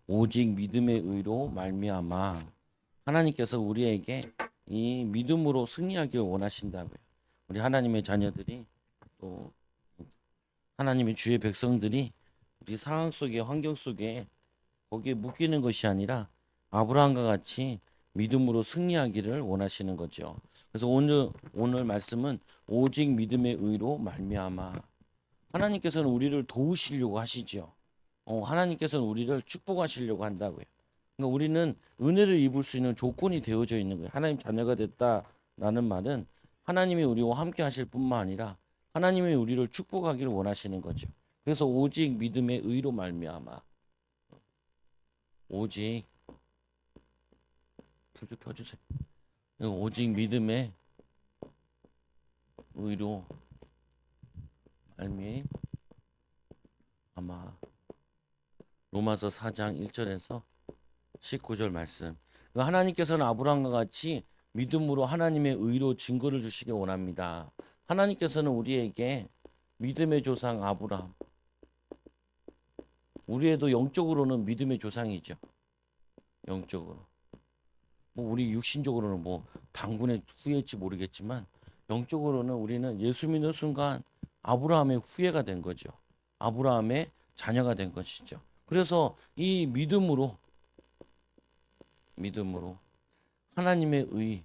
오직 믿음의 의로 말미암아 하나님께서 우리에게 이 믿음으로 승리하기를 원하신다고요. 우리 하나님의 자녀들이 또 하나님의 주의 백성들이 우리 상황 속에 환경 속에 거기에 묶이는 것이 아니라 아브라함과 같이 믿음으로 승리하기를 원하시는 거죠. 그래서 오늘 말씀은 오직 믿음의 의로 말미암아 하나님께서는 우리를 도우시려고 하시죠. 하나님께서는 우리를 축복하시려고 한다고요. 그러니까 우리는 은혜를 입을 수 있는 조건이 되어져 있는 거예요. 하나님 자녀가 됐다라는 말은 하나님이 우리와 함께 하실 뿐만 아니라 하나님이 우리를 축복하기를 원하시는 거죠. 그래서 오직 믿음의 의로 말미암아 오직 불 좀 켜주세요. 오직 믿음의 의로 말미암아 로마서 4장 1절에서 19절 말씀. 하나님께서는 아브라함과 같이 믿음으로 하나님의 의로 증거를 주시기 원합니다. 하나님께서는 우리에게 믿음의 조상 아브라함, 우리에도 영적으로는 믿음의 조상이죠. 영적으로. 뭐 우리 육신적으로는 뭐 당군의 후예일지 모르겠지만 영적으로는 우리는 예수 믿는 순간 아브라함의 후예가 된 거죠. 아브라함의 자녀가 된 것이죠. 그래서 이 믿음으로 하나님의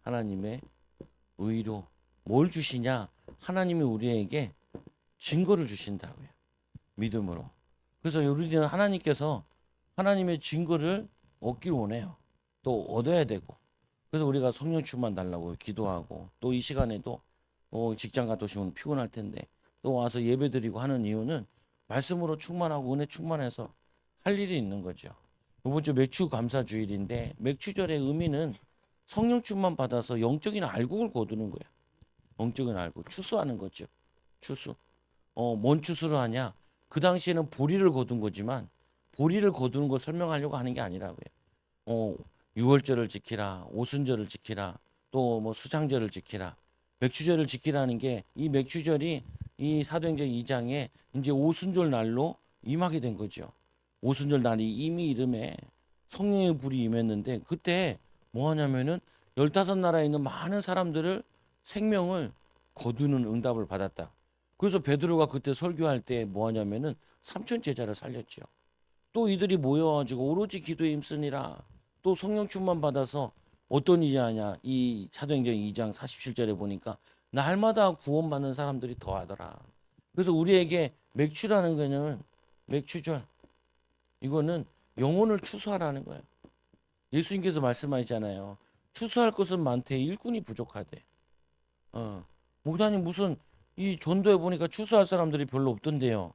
하나님의 의로 뭘 주시냐? 하나님이 우리에게 증거를 주신다고요. 믿음으로. 그래서 우리는 하나님께서 하나님의 증거를 얻길 원해요. 또 얻어야 되고. 그래서 우리가 성령 충만 달라고 기도하고 또 이 시간에도 직장 갔다 오시면 피곤할 텐데 또 와서 예배드리고 하는 이유는 말씀으로 충만하고 은혜 충만해서 할 일이 있는 거죠. 이번 주 맥주 감사 주일인데 맥주절의 의미는 성령 충만 받아서 영적인 알곡을 거두는 거예요. 영적인 알곡 추수하는 거죠. 추수. 뭔 추수를 하냐? 그 당시에는 보리를 거둔 거지만 보리를 거두는 걸 설명하려고 하는 게 아니라고요. 어, 유월절을 지키라, 오순절을 지키라, 또 뭐 수장절을 지키라, 맥주절을 지키라는 게 이 맥주절이 이 사도행전 2장에 이제 오순절 날로 임하게 된 거죠. 오순절 날이 이미 이름에 성령의 불이 임했는데 그때 뭐 하냐면은 15나라에 있는 많은 사람들을 생명을 거두는 응답을 받았다. 그래서 베드로가 그때 설교할 때 뭐 하냐면은 3천 제자를 살렸죠. 또 이들이 모여가지고 오로지 기도에 힘쓰니라. 또 성령 충만 받아서 어떤 일이 하냐. 이 사도행전 2장 47절에 보니까 날마다 구원받는 사람들이 더하더라. 그래서 우리에게 맥주라는 거는 맥주절 이거는 영혼을 추수하라는 거예요. 예수님께서 말씀하시잖아요. 추수할 것은 많되 일꾼이 부족하대. 목사님 무슨 이 전도해 보니까 추수할 사람들이 별로 없던데요.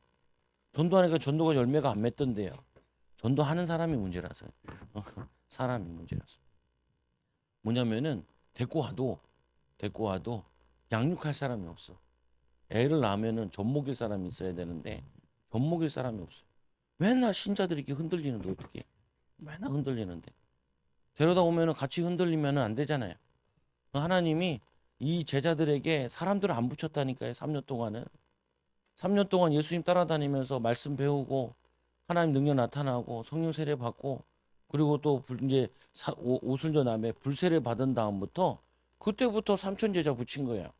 전도하니까 전도가 열매가 안 맺던데요. 전도하는 사람이 문제라서요. 사람이 문제라서. 뭐냐면은 데리고 와도 양육할 사람이 없어. 애를 낳으면은 젖먹일 사람이 있어야 되는데 젖먹일 사람이 없어. 맨날 신자들이 이렇게 흔들리는데 어떻게? 맨날 흔들리는데. 데려다 오면은 같이 흔들리면은 안 되잖아요. 하나님이 이 제자들에게 사람들을 안 붙였다니까요. 3년 동안은. 3년 동안 예수님 따라다니면서 말씀 배우고 하나님 능력 나타나고 성령 세례 받고 그리고 또 이제 오순절 남에 불세례 받은 다음부터 그때부터 삼천 제자 붙인 거예요.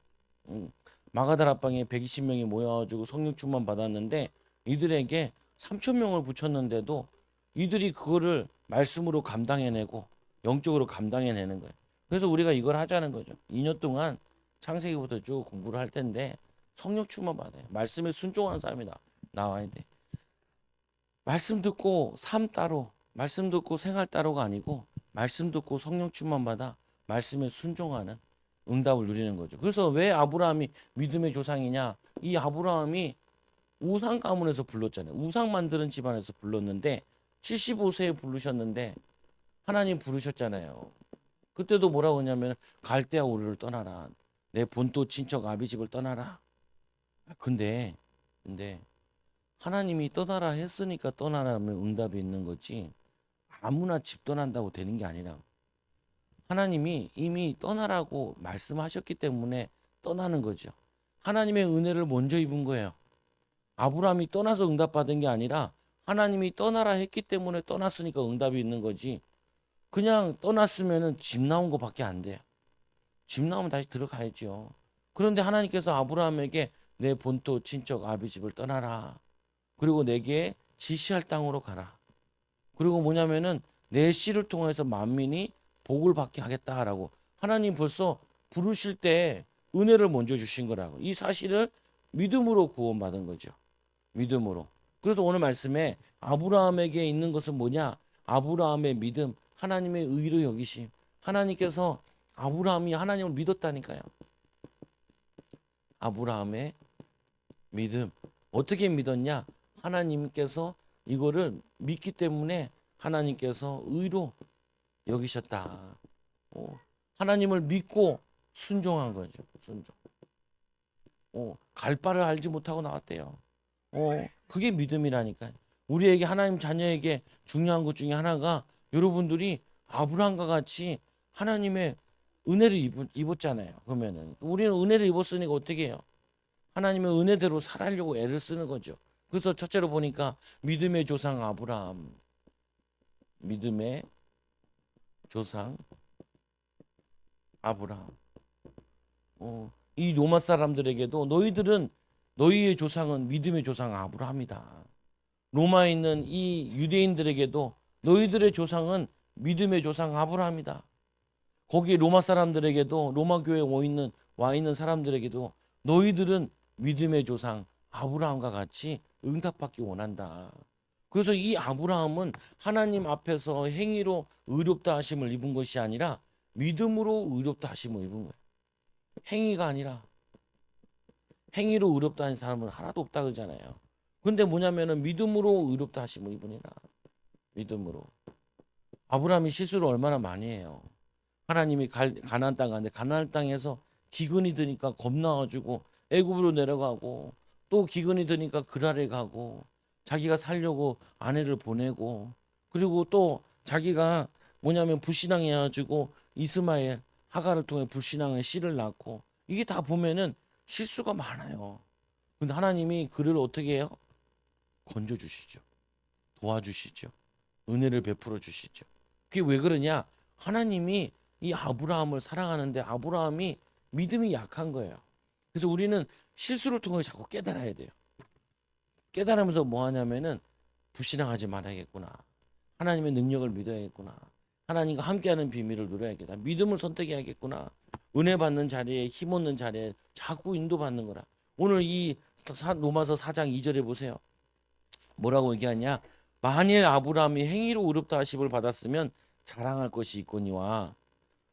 마가다락방에 120명이 모여가지고 성령 충만 받았는데 이들에게 3천 명을 붙였는데도 이들이 그거를 말씀으로 감당해내고 영적으로 감당해내는 거예요. 그래서 우리가 이걸 하자는 거죠. 2년 동안 창세기부터 쭉 공부를 할 텐데 성령 충만 받아요. 말씀에 순종하는 사람이 나와야 돼. 말씀 듣고 삶 따로, 말씀 듣고 생활 따로가 아니고 말씀 듣고 성령 충만 받아 말씀에 순종하는 응답을 누리는 거죠. 그래서 왜 아브라함이 믿음의 조상이냐? 이 아브라함이 우상 가문에서 불렀잖아요. 우상 만드는 집안에서 불렀는데 75세에 부르셨는데 하나님 부르셨잖아요. 그때도 뭐라고 하냐면 갈대아 우르를 떠나라. 내 본토 친척 아비 집을 떠나라. 근데 하나님이 떠나라 했으니까 떠나라면 응답이 있는 거지 아무나 집 떠난다고 되는 게 아니라 하나님이 이미 떠나라고 말씀하셨기 때문에 떠나는 거죠. 하나님의 은혜를 먼저 입은 거예요. 아브라함이 떠나서 응답받은 게 아니라 하나님이 떠나라 했기 때문에 떠났으니까 응답이 있는 거지. 그냥 떠났으면은 집 나온 거밖에 안 돼. 집 나오면 다시 들어가야죠. 그런데 하나님께서 아브라함에게 내 본토 친척 아비 집을 떠나라. 그리고 내게 지시할 땅으로 가라. 그리고 뭐냐면은 내 씨를 통해서 만민이 복을 받게 하겠다라고 하나님 벌써 부르실 때 은혜를 먼저 주신 거라고. 이 사실을 믿음으로 구원받은 거죠. 믿음으로. 그래서 오늘 말씀에 아브라함에게 있는 것은 뭐냐? 아브라함의 믿음, 하나님의 의로 여기심. 하나님께서 아브라함이 하나님을 믿었다니까요. 아브라함의 믿음. 어떻게 믿었냐? 하나님께서 이거를 믿기 때문에 하나님께서 의로 여기셨다. 하나님을 믿고 순종한 거죠. 순종. 갈 바를 알지 못하고 나왔대요. 그게 믿음이라니까요. 우리에게 하나님 자녀에게 중요한 것 중에 하나가 여러분들이 아브라함과 같이 하나님의 은혜를 입었잖아요. 그러면은 우리는 은혜를 입었으니까 어떻게 해요? 하나님의 은혜대로 살아려고 애를 쓰는 거죠. 그래서 첫째로 보니까 믿음의 조상 아브라함, 믿음의 조상 아브라함. 이 로마 사람들에게도 너희들은 너희의 조상은 믿음의 조상 아브라함이다. 로마에 있는 이 유대인들에게도 너희들의 조상은 믿음의 조상 아브라함이다. 거기 로마 사람들에게도 로마 교회에 와 있는 사람들에게도 너희들은 믿음의 조상 아브라함과 같이 응답받기 원한다. 그래서 이 아브라함은 하나님 앞에서 행위로 의롭다 하심을 입은 것이 아니라 믿음으로 의롭다 하심을 입은 거예요. 행위가 아니라 행위로 의롭다 하는 사람은 하나도 없다 그러잖아요. 근데 뭐냐면은 믿음으로 의롭다 하심을 입으니라. 믿음으로. 아브라함이 실수를 얼마나 많이 해요. 하나님이 가나안 땅 가는데 가나안 땅에서 기근이 드니까 겁나가지고 애굽으로 내려가고 또 기근이 드니까 그랄에 가고 자기가 살려고 아내를 보내고 그리고 또 자기가 뭐냐면 불신앙해가지고 이스마엘 하가를 통해 불신앙의 씨를 낳고 이게 다 보면은 실수가 많아요. 근데 하나님이 그를 어떻게 해요? 건져 주시죠. 도와주시죠. 은혜를 베풀어 주시죠. 그게 왜 그러냐? 하나님이 이 아브라함을 사랑하는데 아브라함이 믿음이 약한 거예요. 그래서 우리는 실수를 통해 자꾸 깨달아야 돼요. 깨달으면서 뭐 하냐면은 불신앙하지 말아야겠구나. 하나님의 능력을 믿어야겠구나. 하나님과 함께하는 비밀을 누려야겠다. 믿음을 선택해야겠구나. 은혜 받는 자리에 힘없는 자리에 자꾸 인도받는 거라. 오늘 이 로마서 4장 2절에 보세요. 뭐라고 얘기하냐? 만일 아브라함이 행위로 의롭다 하심을 받았으면 자랑할 것이 있거니와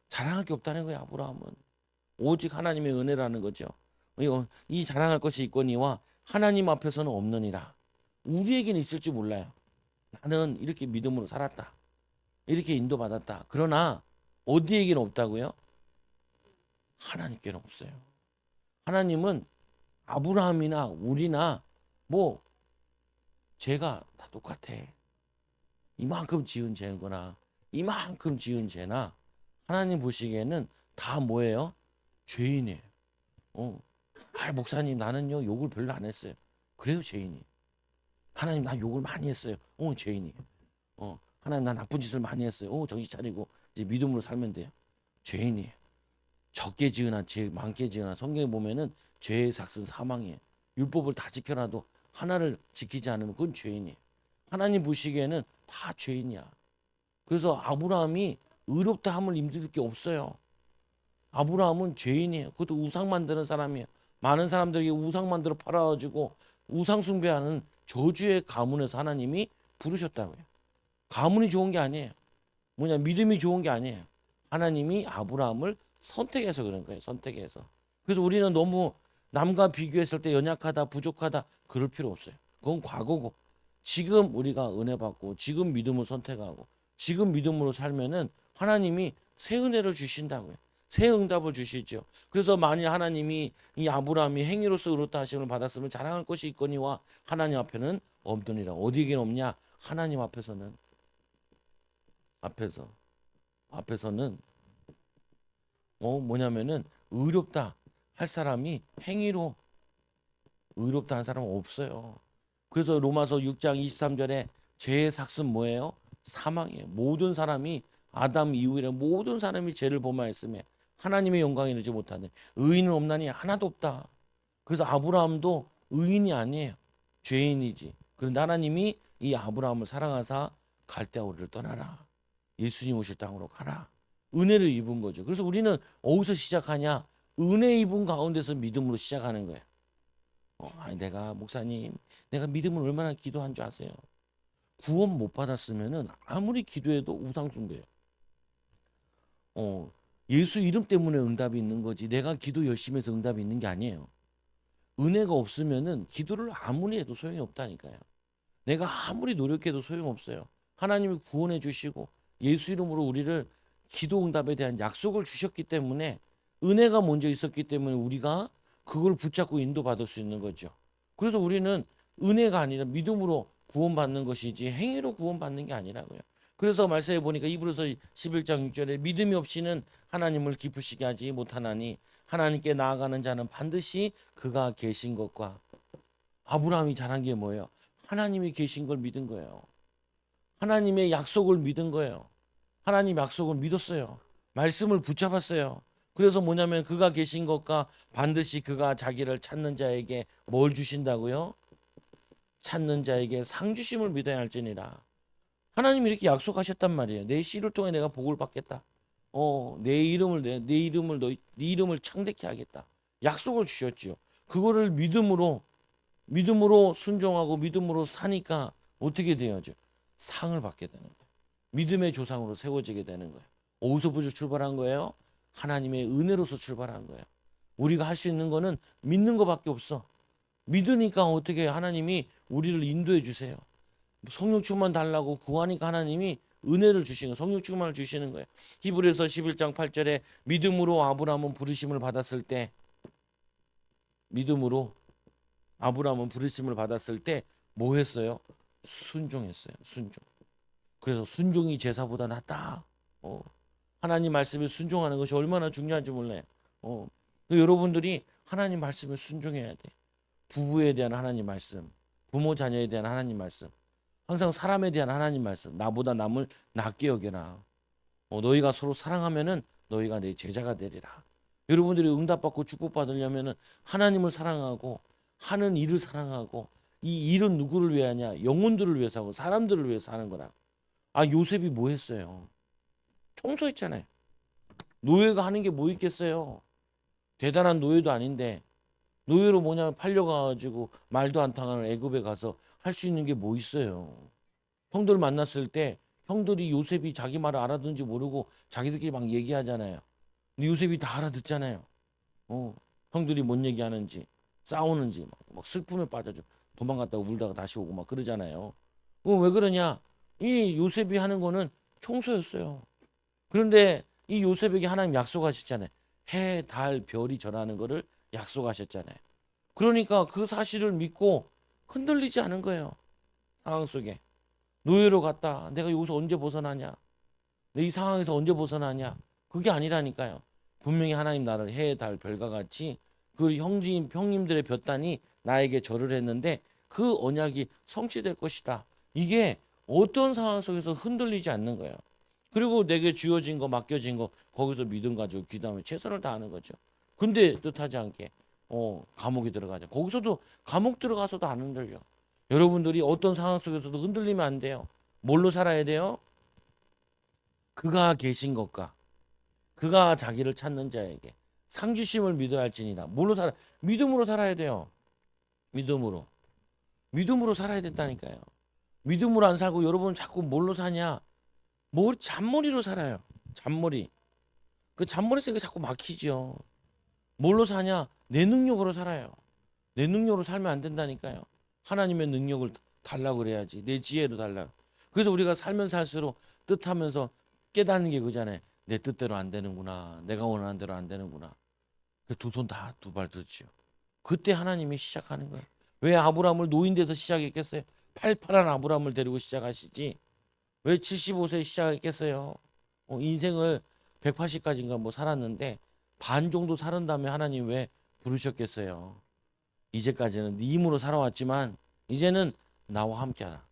자랑할 게 없다는 거예요. 아브라함은 오직 하나님의 은혜라는 거죠. 이 자랑할 것이 있거니와 하나님 앞에서는 없느니라. 우리에게는 있을지 몰라요. 나는 이렇게 믿음으로 살았다. 이렇게 인도받았다. 그러나 어디에게는 없다고요? 하나님께는 없어요. 하나님은 아브라함이나 우리나 뭐 죄가 다 똑같아. 이만큼 지은 죄거나 이만큼 지은 죄나 하나님 보시기에는 다 뭐예요? 죄인이에요. 목사님 나는요 욕을 별로 안 했어요. 그래도 죄인이. 하나님 나 욕을 많이 했어요. 죄인이. 하나님 나 나쁜 짓을 많이 했어요. 정신 차리고 이제 믿음으로 살면 돼요. 죄인이. 적게 지으나 죄 많게 지으나 성경에 보면은 죄의 삭은 사망이에요. 율법을 다 지켜놔도 하나를 지키지 않으면 그건 죄인이에요. 하나님 보시기에는 다 죄인이야. 그래서 아브라함이 의롭다 함을 힘들 게 없어요. 아브라함은 죄인이에요. 그것도 우상 만드는 사람이에요. 많은 사람들에게 우상 만들어 팔아가지고 우상 숭배하는 저주의 가문에서 하나님이 부르셨다고요. 가문이 좋은 게 아니에요. 믿음이 좋은 게 아니에요. 하나님이 아브라함을 선택해서 그런 거예요. 선택해서. 그래서 우리는 너무 남과 비교했을 때 연약하다, 부족하다 그럴 필요 없어요. 그건 과거고 지금 우리가 은혜 받고 지금 믿음을 선택하고 지금 믿음으로 살면은 하나님이 새 은혜를 주신다고요. 새 응답을 주시죠. 그래서 만일 하나님이 이 아브라함이 행위로서 의롭다 하심을 받았으면 자랑할 것이 있거니와 하나님 앞에는 없느니라. 어디에겐 없냐? 하나님 앞에서는 뭐냐면은 의롭다 할 사람이 행위로 의롭다 한 사람은 없어요. 그래서 로마서 6장 23절에 죄의 삭은 뭐예요? 사망이에요. 모든 사람이 아담 이후에 모든 사람이 죄를 범하였으며 하나님의 영광에 이르지 못하네. 의인은 없나니 하나도 없다. 그래서 아브라함도 의인이 아니에요. 죄인이지. 그런데 하나님이 이 아브라함을 사랑하사 갈대아 우리를 떠나라. 예수님 오실 땅으로 가라. 은혜를 입은 거죠. 그래서 우리는 어디서 시작하냐? 은혜 입은 가운데서 믿음으로 시작하는 거예요. 아니 내가 목사님, 내가 믿음을 얼마나 기도한 줄 아세요? 구원 못 받았으면은 아무리 기도해도 우상숭배예요. 예수 이름 때문에 응답이 있는 거지. 내가 기도 열심히 해서 응답이 있는 게 아니에요. 은혜가 없으면은 기도를 아무리 해도 소용이 없다니까요. 내가 아무리 노력해도 소용없어요. 하나님이 구원해 주시고 예수 이름으로 우리를 기도 응답에 대한 약속을 주셨기 때문에 은혜가 먼저 있었기 때문에 우리가 그걸 붙잡고 인도받을 수 있는 거죠. 그래서 우리는 은혜가 아니라 믿음으로 구원받는 것이지 행위로 구원받는 게 아니라고요. 그래서 말씀해 보니까 이브리서 11장 6절에 믿음이 없이는 하나님을 기쁘시게 하지 못하나니 하나님께 나아가는 자는 반드시 그가 계신 것과 아브라함이 잘한 게 뭐예요? 하나님이 계신 걸 믿은 거예요. 하나님의 약속을 믿은 거예요. 하나님 약속을 믿었어요. 말씀을 붙잡았어요. 그래서 뭐냐면 그가 계신 것과 반드시 그가 자기를 찾는 자에게 뭘 주신다고요? 찾는 자에게 상 주심을 믿어야 할지니라. 하나님이 이렇게 약속하셨단 말이에요. 내 씨를 통해 내가 복을 받겠다. 네 이름을 창대케 하겠다. 약속을 주셨지요. 그거를 믿음으로 순종하고 믿음으로 사니까 어떻게 돼야죠? 상을 받게 되는 거예요. 믿음의 조상으로 세워지게 되는 거예요. 어디서부터 출발한 거예요? 하나님의 은혜로서 출발한 거예요. 우리가 할 수 있는 거는 믿는 것밖에 없어. 믿으니까 어떻게 하나님이 우리를 인도해 주세요. 성령 충만 달라고 구하니까 하나님이 은혜를 주시는 거예요. 성령 충만을 주시는 거예요. 히브리서 11장 8절에 믿음으로 아브라함은 부르심을 받았을 때 믿음으로 아브라함은 부르심을 받았을 때 뭐 했어요? 순종했어요. 순종. 그래서 순종이 제사보다 낫다. 하나님 말씀에 순종하는 것이 얼마나 중요한지 몰라요. 여러분들이 하나님 말씀에 순종해야 돼. 부부에 대한 하나님 말씀, 부모 자녀에 대한 하나님 말씀, 항상 사람에 대한 하나님 말씀. 나보다 남을 낫게 여겨라. 너희가 서로 사랑하면은 너희가 내 제자가 되리라. 여러분들이 응답받고 축복받으려면은 하나님을 사랑하고 하는 일을 사랑하고 이 일은 누구를 위해 하냐? 영혼들을 위해서 하고 사람들을 위해서 하는 거라. 요셉이 뭐 했어요? 청소했잖아요. 노예가 하는 게 뭐 있겠어요? 대단한 노예도 아닌데 노예로 뭐냐면 팔려가지고 말도 안 통하는 애굽에 가서 할 수 있는 게 뭐 있어요? 형들 만났을 때 형들이 요셉이 자기 말을 알아듣는지 모르고 자기들끼리 막 얘기하잖아요. 근데 요셉이 다 알아듣잖아요. 형들이 뭔 얘기하는지 싸우는지 막 슬픔에 빠져죠. 도망갔다가 울다가 다시 오고 막 그러잖아요. 왜 그러냐? 이 요셉이 하는 거는 청소였어요. 그런데 이 요셉에게 하나님 약속하셨잖아요. 해, 달, 별이 전하는 거를 약속하셨잖아요. 그러니까 그 사실을 믿고 흔들리지 않은 거예요. 상황 속에. 노예로 갔다. 내가 여기서 언제 벗어나냐? 내 이 상황에서 언제 벗어나냐? 그게 아니라니까요. 분명히 하나님 나를 해, 달, 별과 같이 그 형님들의 볕단이 나에게 절을 했는데 그 언약이 성취될 것이다. 이게 어떤 상황 속에서 흔들리지 않는 거예요. 그리고 내게 주어진 거 맡겨진 거 거기서 믿음 가지고 기도하면 최선을 다하는 거죠. 근데 뜻하지 않게 감옥에 들어가죠. 거기서도 감옥 들어가서도 안 흔들려. 여러분들이 어떤 상황 속에서도 흔들리면 안 돼요. 뭘로 살아야 돼요? 그가 계신 것과 그가 자기를 찾는 자에게 상주심을 믿어야 할지니라. 뭘로 살아? 믿음으로 살아야 돼요. 믿음으로. 믿음으로 살아야 된다니까요. 믿음으로 안 살고 여러분 자꾸 뭘로 사냐? 잔머리로 살아요. 잔머리. 그 잔머리 쓰니까 자꾸 막히죠. 뭘로 사냐? 내 능력으로 살아요. 내 능력으로 살면 안 된다니까요. 하나님의 능력을 달라고 그래야지. 내 지혜로 달라. 그래서 우리가 살면 살수록 뜻하면서 깨닫는 게 그잖아요. 내 뜻대로 안 되는구나. 내가 원하는 대로 안 되는구나. 두 손 다 두 발 들지요. 그때 하나님이 시작하는 거예요. 왜 아브라함을 노인돼서 시작했겠어요? 팔팔한 아브라함을 데리고 시작하시지. 왜 75세에 시작했겠어요? 인생을 180까지인가 뭐 살았는데 반 정도 살은 다음에 하나님 왜 부르셨겠어요? 이제까지는 네 힘으로 살아왔지만 이제는 나와 함께하라.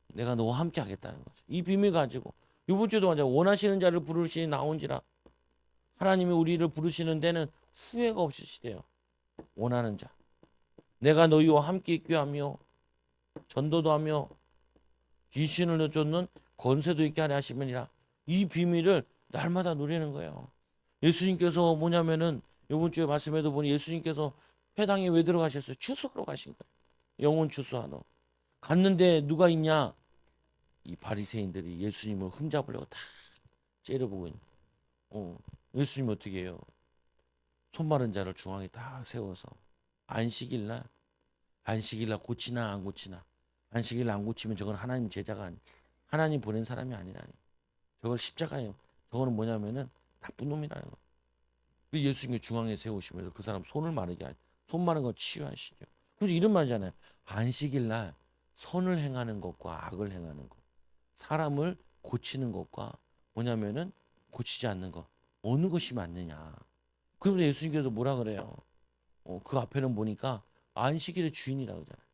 내가 너와 함께 하겠다는 거죠. 이 비밀 가지고 이번 주도 맞아. 원하시는 자를 부르시니 나온지라. 하나님이 우리를 부르시는 데는 후회가 없으시대요. 원하는 자. 내가 너희와 함께 있게 하며 전도도 하며 귀신을 쫓는 권세도 있게 하려 하시면이라. 이 비밀을 날마다 누리는 거예요. 예수님께서 뭐냐면은 이번 주에 말씀에도 보니 예수님께서 회당에 왜 들어가셨어요? 추수하러 가신 거예요. 영혼 추수하러. 갔는데 누가 있냐? 이 바리새인들이 예수님을 흠잡으려고 다 째려보고 있는. 예수님 어떻게 해요? 손 마른 자를 중앙에 딱 세워서 안식일날 고치나 안 고치나. 안식일날 안 고치면 저건 하나님 제자가 아니, 하나님 보낸 사람이 아니라니. 저걸 십자가예요. 저거는 뭐냐면은 나쁜 놈이라는 거. 그 예수님이 중앙에 세우시면서 그 사람 손을 마르게 하니, 손 마른 거 치유하시죠. 그래서 이런 말이잖아요. 안식일날 선을 행하는 것과 악을 행하는 것, 사람을 고치는 것과 뭐냐면은 고치지 않는 것, 어느 것이 맞느냐. 그러면서 예수님께서 뭐라 그래요? 그 앞에는 보니까 안식일의 주인이라 그러잖아요.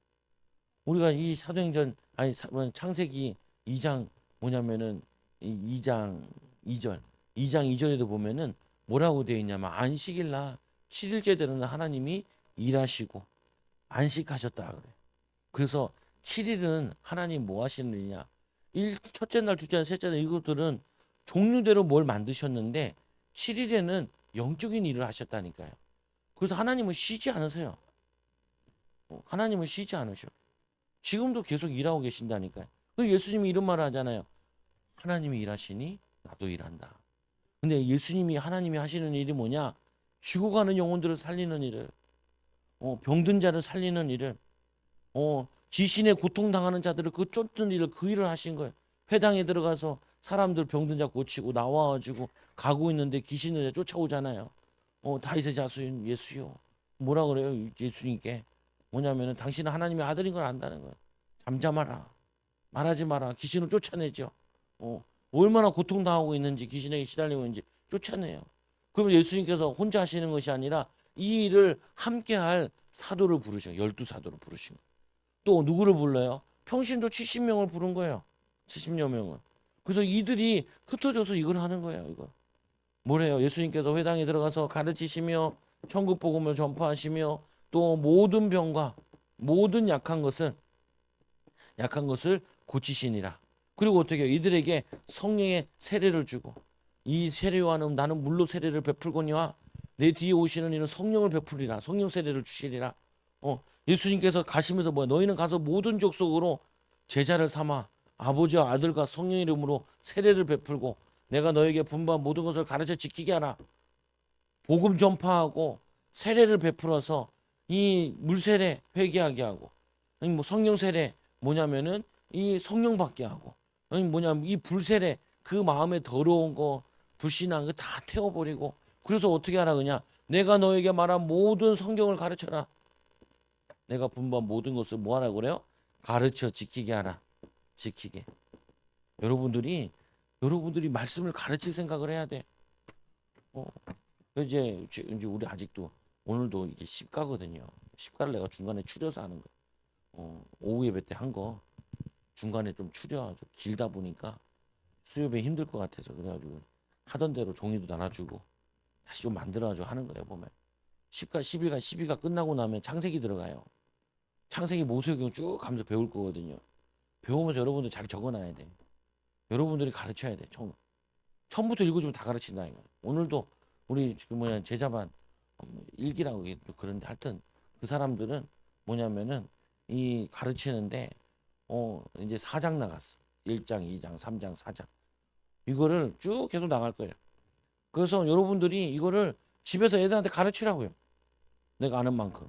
우리가 이 사도행전 아니 창세기 2장 뭐냐면은 이 2장 2절 2장 2절에도 보면은 뭐라고 되어 있냐면 안식일 날 7일째 되는 날 하나님이 일하시고 안식하셨다 그래. 그래서 7일은 하나님 뭐 하시는 일이냐? 첫째 날, 둘째 날, 셋째 날 이것들은 종류대로 뭘 만드셨는데 7일에는 영적인 일을 하셨다니까요. 그래서 하나님은 쉬지 않으세요. 하나님은 쉬지 않으셔. 지금도 계속 일하고 계신다니까요. 그 예수님이 이런 말을 하잖아요. 하나님이 일하시니 나도 일한다. 근데 예수님이 하나님이 하시는 일이 뭐냐? 죽어가는 영혼들을 살리는 일을, 병든 자를 살리는 일을, 귀신에 고통당하는 자들을 그 쫓는 일을 그 일을 하신 거예요. 회당에 들어가서 사람들 병든 자 고치고 나와가지고 가고 있는데 귀신을 쫓아오잖아요. 다윗의 자손 예수요. 뭐라 그래요? 예수님께 뭐냐면은 당신은 하나님의 아들인 걸 안다는 거예요. 잠잠하라. 말하지 마라. 귀신을 쫓아내죠. 얼마나 고통당하고 있는지 귀신에게 시달리고 있는지 쫓아내요. 그럼 예수님께서 혼자 하시는 것이 아니라 이 일을 함께할 사도를 부르셔. 12사도를 부르신 거예요. 또 누구를 불러요? 평신도 70명을 부른 거예요. 70여 명을. 그래서 이들이 흩어져서 이걸 하는 거예요. 이거. 뭐래요? 예수님께서 회당에 들어가서 가르치시며 천국 복음을 전파하시며 또 모든 병과 모든 약한 것을 고치시니라. 그리고 어떻게 해요? 이들에게 성령의 세례를 주고 이 세례와는 나는 물로 세례를 베풀거니와 내 뒤에 오시는 이는 성령을 베풀리라. 성령 세례를 주시리라. 예수님께서 가시면서 뭐야? 너희는 가서 모든 족속으로 제자를 삼아 아버지와 아들과 성령 이름으로 세례를 베풀고 내가 너에게 분부한 모든 것을 가르쳐 지키게 하라. 복음 전파하고 세례를 베풀어서 이 물세례 회개하게 하고 아니 뭐 성령 세례 뭐냐면은 이 성령 받게 하고 아니 뭐냐면 이 불세례 그 마음에 더러운 거 불신한 거 다 태워버리고 그래서 어떻게 하라 그냥 내가 너에게 말한 모든 성경을 가르쳐라. 내가 분부한 모든 것을 뭐 하라고 그래요? 가르쳐 지키게 하라. 지키게. 여러분들이 말씀을 가르칠 생각을 해야 돼. 어, 이제 우리 아직도 오늘도 이게 십가거든요. 십가를 내가 중간에 추려서 하는 거. 오후 예배 때 한 거 중간에 좀 추려가지고 길다 보니까 수요배 힘들 것 같아서 그래가지고 하던 대로 종이도 나눠주고 다시 좀 만들어가지고 하는 거예요. 보면 10가 11가 12가 끝나고 나면 창세기 들어가요. 창세기 모세오경 쭉 가면서 배울 거거든요. 배우면서 여러분들 잘 적어놔야 돼. 여러분들이 가르쳐야 돼. 처음부터 읽어주면 다 가르친다 이거. 오늘도 우리 지금 뭐냐 제자반 일기라고 그런데 하여튼 그 사람들은 뭐냐면은 이 가르치는데 이제 4장 나갔어. 1장, 2장, 3장, 4장. 이거를 쭉 계속 나갈 거예요. 그래서 여러분들이 이거를 집에서 애들한테 가르치라고요. 내가 아는 만큼.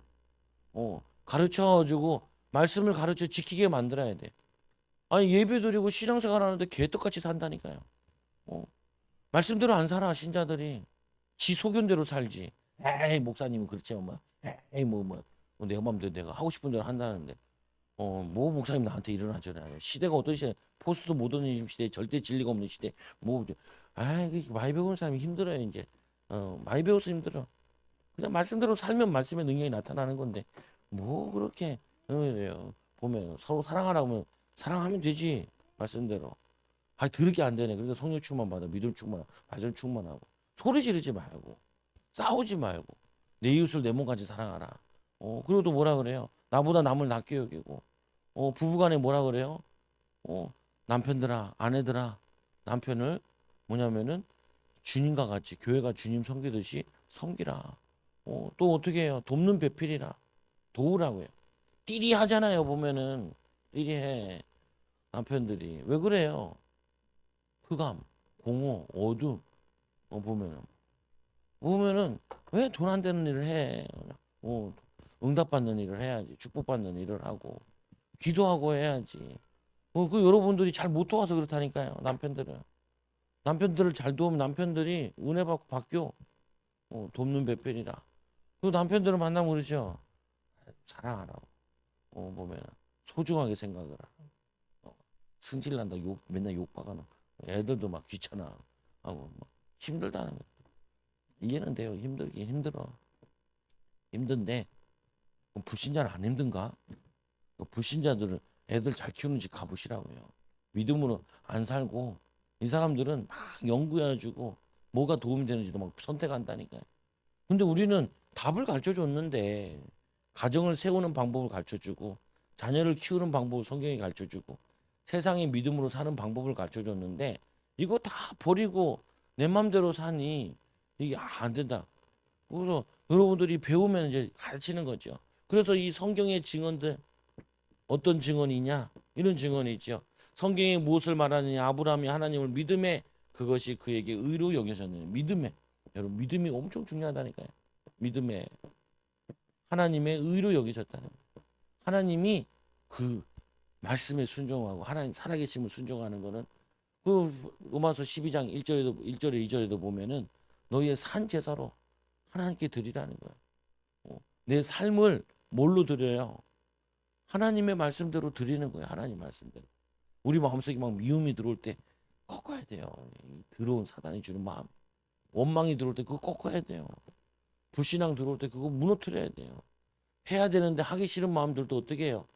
가르쳐주고 말씀을 가르쳐 지키게 만들어야 돼. 아니 예배 드리고 신앙생활 하는데 개떡같이 산다니까요. 말씀대로 안 살아 신자들이. 지 소견대로 살지. 에이 목사님은 그렇지 뭐. 에이 내 마음대로 내가 하고 싶은 대로 한다는데. 뭐 목사님 나한테 이러나 저러나. 시대가 어떤 시대? 포스트 모더니즘 시대, 절대 진리가 없는 시대. 많이 배우는 사람이 힘들어요 이제. 많이 배워서 힘들어. 그냥 말씀대로 살면 말씀의 능력이 나타나는 건데 뭐 그렇게 그래요. 보면 서로 사랑하라고 하면 사랑하면 되지. 말씀대로. 아, 더럽게 안 되네. 그러니까 성령 충만 받아. 믿음 충만, 말씀 충만하고. 소리 지르지 말고. 싸우지 말고. 내 이웃을 내 몸같이 사랑하라. 그리고 또 뭐라 그래요? 나보다 남을 낮게 여기고. 부부간에 뭐라 그래요? 어, 남편들아, 아내들아, 남편을 뭐냐면은 주님과 같이 교회가 주님 섬기듯이 섬기라. 또 어떻게 해요? 돕는 배필이라. 도우라고요. 띠리 하잖아요. 보면은 띠리 해. 남편들이 왜 그래요? 흑암, 공허, 어둠. 보면은 왜 돈 안 되는 일을 해? 응답받는 일을 해야지. 축복받는 일을 하고 기도하고 해야지. 그 여러분들이 잘 못 도와서 그렇다니까요. 남편들을 잘 도우면 남편들이 은혜 받고 바뀌어. 돕는 배편이라. 그 남편들을 만나면 그러죠. 사랑하라고. 보면 소중하게 생각을 하라. 승질난다. 맨날 욕박아놓. 애들도 막 귀찮아 하고 막 힘들다는 거. 이해는 돼요. 힘들긴 힘들어. 힘든데 불신자는 안 힘든가? 불신자들은 애들 잘 키우는 집 가보시라고요. 믿음으로 안 살고 이 사람들은 막 연구해가지고 뭐가 도움이 되는지도 막 선택한다니까요. 근데 우리는 답을 가르쳐 줬는데 가정을 세우는 방법을 가르쳐 주고 자녀를 키우는 방법을 성경이 가르쳐 주고 세상의 믿음으로 사는 방법을 가르쳐 줬는데 이거 다 버리고 내 맘대로 사니 이게 안 된다. 그래서 여러분들이 배우면 이제 가르치는 거죠. 그래서 이 성경의 증언들 어떤 증언이냐? 이런 증언이 있죠. 성경이 무엇을 말하느냐? 아브라함이 하나님을 믿음에 그것이 그에게 의로 여겨졌느냐. 믿음에. 여러분 믿음이 엄청 중요하다니까요. 믿음에 하나님의 의로 여기셨다는 거예요. 하나님이 그 말씀에 순종하고 하나님 살아계심을 순종하는 거는 그 로마서 12장 1절에 2절에도 보면은 너희의 산 제사로 하나님께 드리라는 거예요. 내 삶을 뭘로 드려요? 하나님의 말씀대로 드리는 거예요. 하나님 말씀대로. 우리 마음속에 막 미움이 들어올 때 꺾어야 돼요. 더러운 사단이 주는 마음. 원망이 들어올 때 그거 꺾어야 돼요. 불신앙 들어올 때 그거 무너뜨려야 돼요. 해야 되는데 하기 싫은 마음들도 어떻게 해요?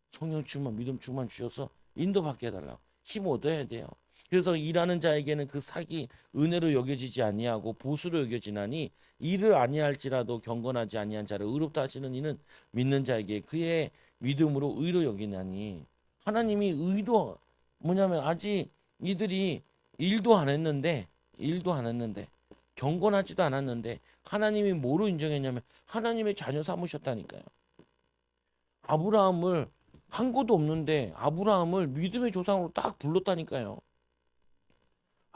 성령 충만, 믿음 충만 주셔서 인도받게 해달라고. 힘 얻어야 돼요. 그래서 일하는 자에게는 그 삭이 은혜로 여겨지지 아니하고 보수로 여겨지나니 이를 아니할지라도 경건하지 아니한 자를 의롭다 하시는 이는 믿는 자에게 그의 믿음으로 의로 여기나니 하나님이 의도 뭐냐면 아직 이들이 일도 안 했는데 경건하지도 않았는데 하나님이 뭐로 인정했냐면 하나님의 자녀 삼으셨다니까요. 아브라함을 한 것도 없는데 아브라함을 믿음의 조상으로 딱 불렀다니까요.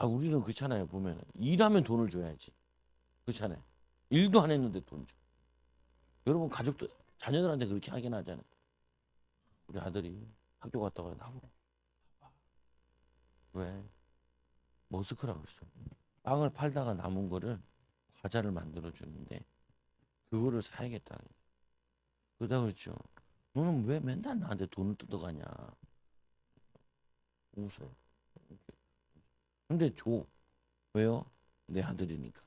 우리는 그렇잖아요. 보면 일하면 돈을 줘야지. 그렇잖아요. 일도 안 했는데 돈 줘. 여러분 가족들 자녀들한테 그렇게 하긴 하잖아요. 우리 아들이 학교 갔다가 나보고 왜 머스크라고 그러죠. 빵을 팔다가 남은 거를 과자를 만들어 주는데 그거를 사야겠다. 그러다 그랬죠. 너는 왜 맨날 나한테 돈을 뜯어가냐. 웃어요. 근데 줘. 왜요? 내 아들이니까.